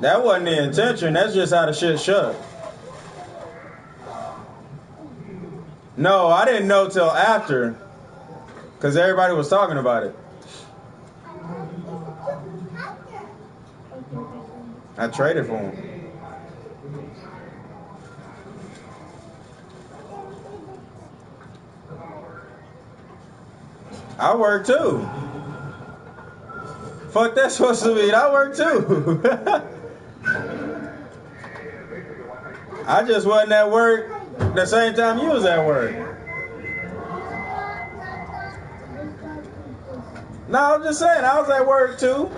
That wasn't the intention. That's just how the shit shook. No, I didn't know till after, because everybody was talking about it. I traded for him. I work too. Fuck that supposed to mean. I work too. I just wasn't at work the same time you was at work. No, I'm just saying, I was at work too.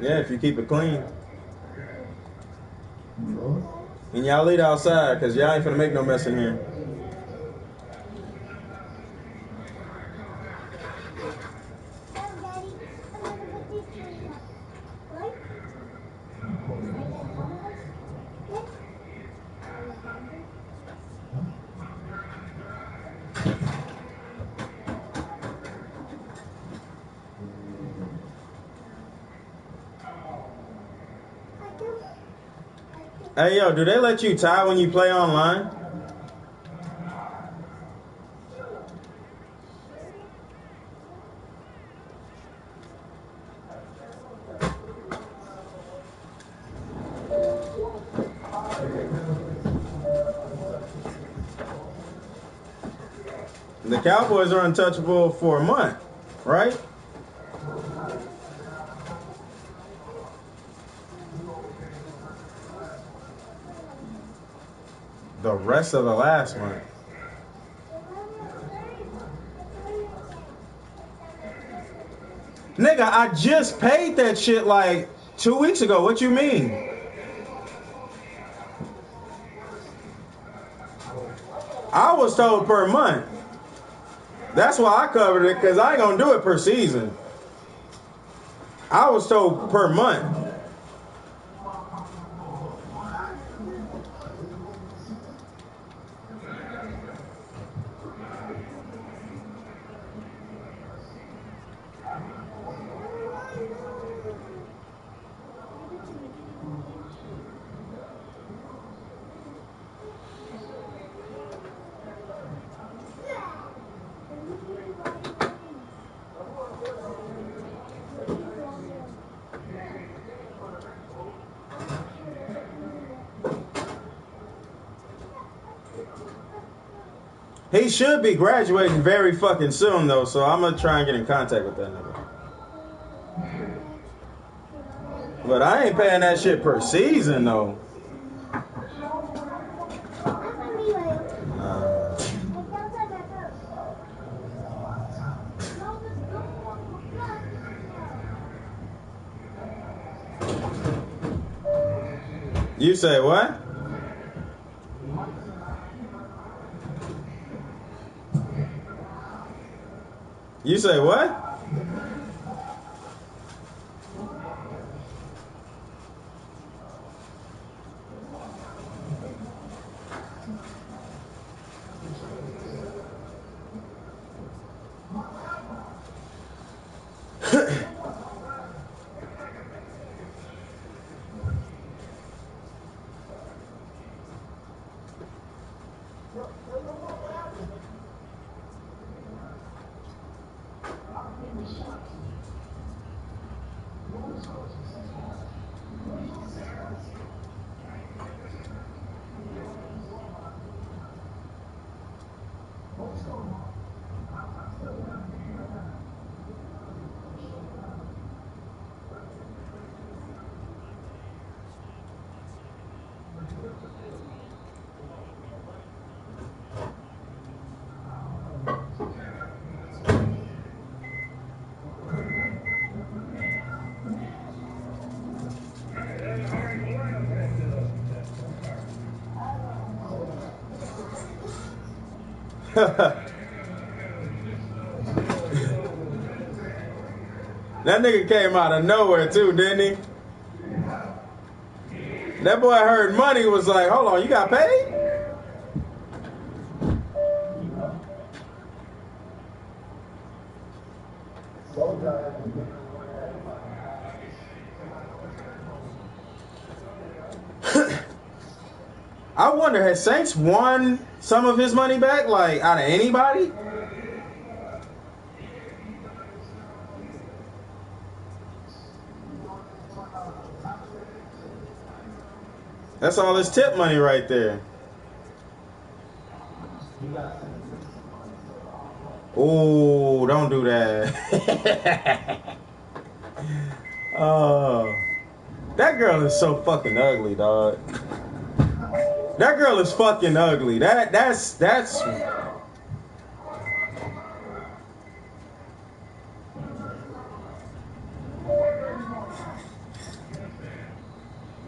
Yeah, if you keep it clean. And y'all eat outside, because y'all ain't finna make no mess in here. Hey, yo, do they let you tie when you play online? The Cowboys are untouchable for a month, right? The rest of the last month. Nigga, I just paid that shit like 2 weeks ago. What you mean? I was told per month. That's why I covered it, because I ain't gonna do it per season. I was told per month. He should be graduating very fucking soon, though, so I'm going to try and get in contact with that nigga. But I ain't paying that shit per season, though. You say what? You say what? That nigga came out of nowhere too, didn't he? That boy heard money, was like, hold on, you got paid? I wonder, has Saints won some of his money back, like, out of anybody? That's all his tip money right there. Oh, don't do that. Oh, that girl is so fucking ugly, dog. That girl is fucking ugly. That's.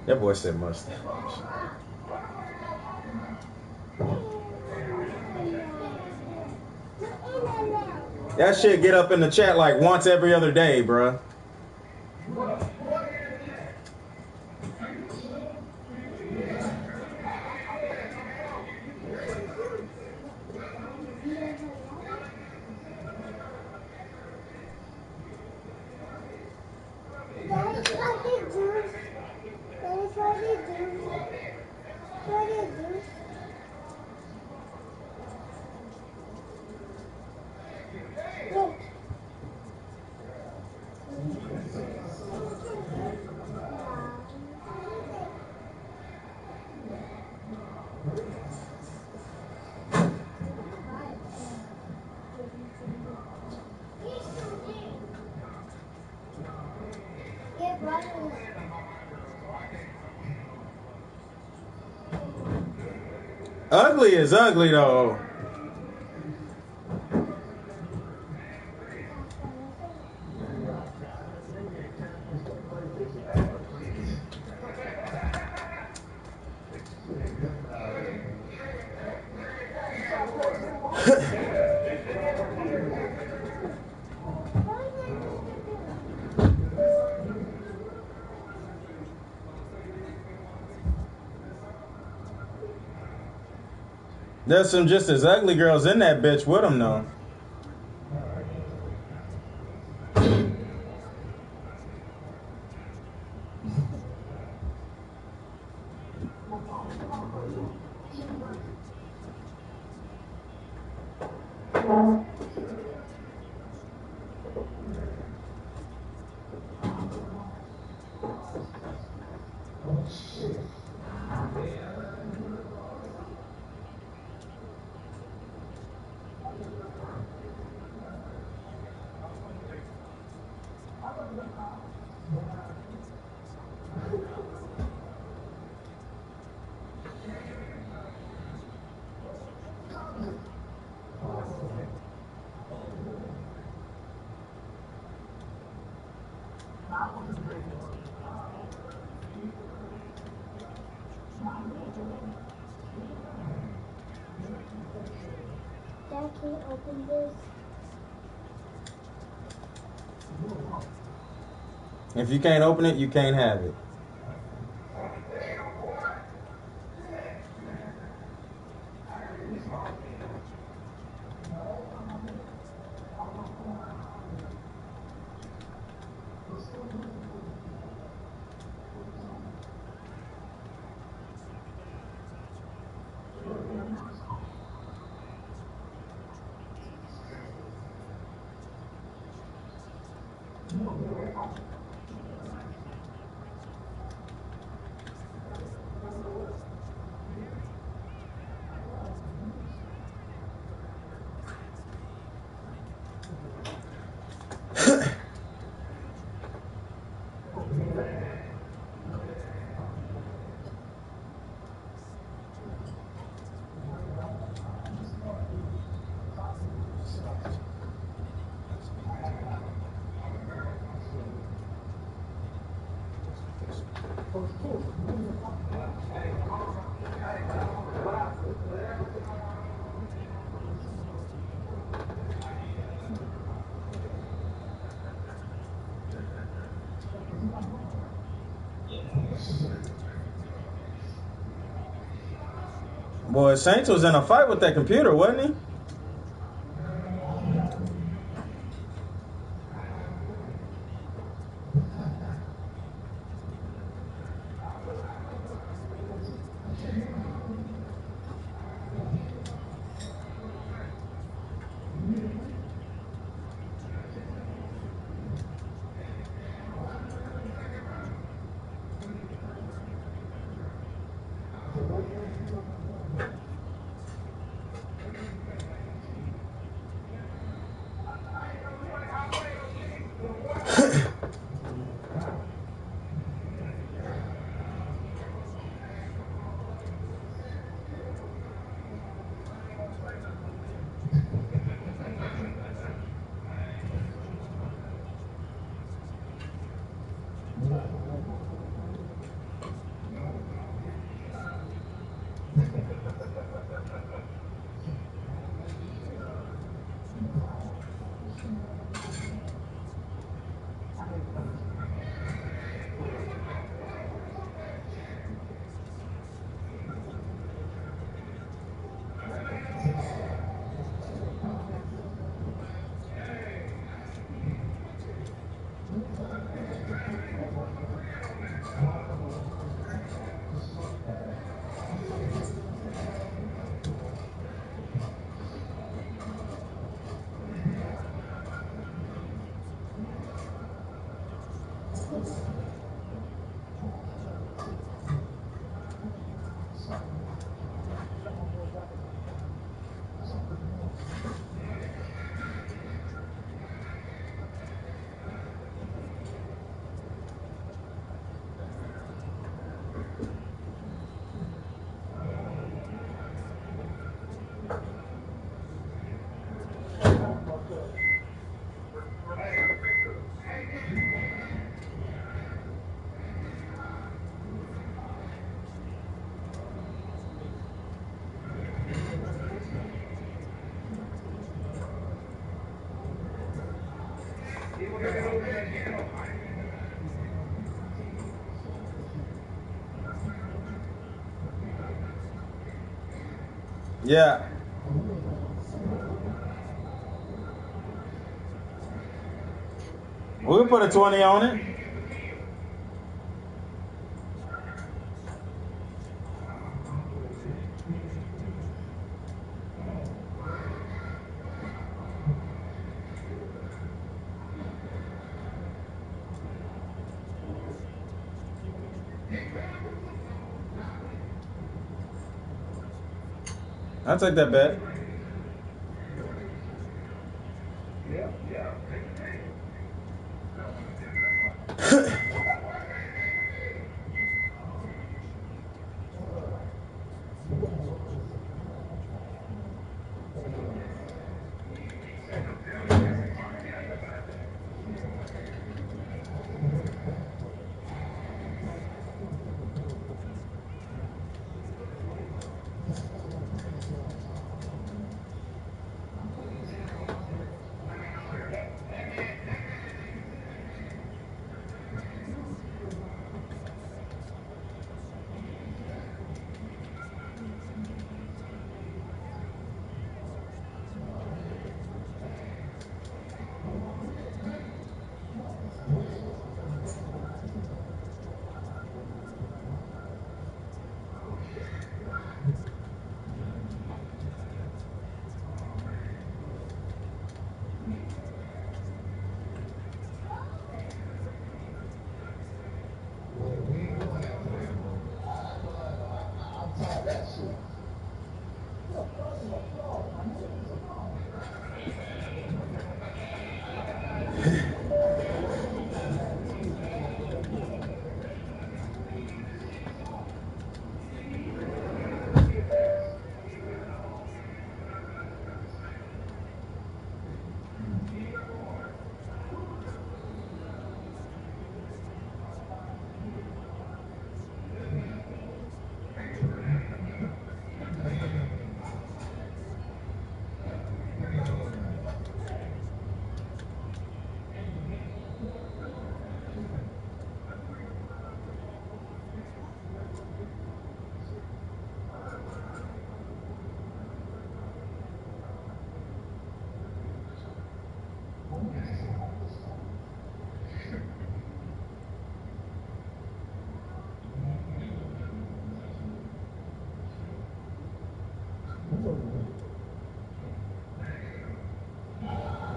That boy said mustache. That shit get up in the chat like once every other day, bruh. Ugly is ugly though. There's some just as ugly girls in that bitch with him though. Dad, can you open this? If you can't open it, you can't have it. Boy, Saints was in a fight with that computer, wasn't he? Yeah. We'll put a 20 on it. I'll take that bet.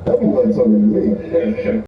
That was talking to me.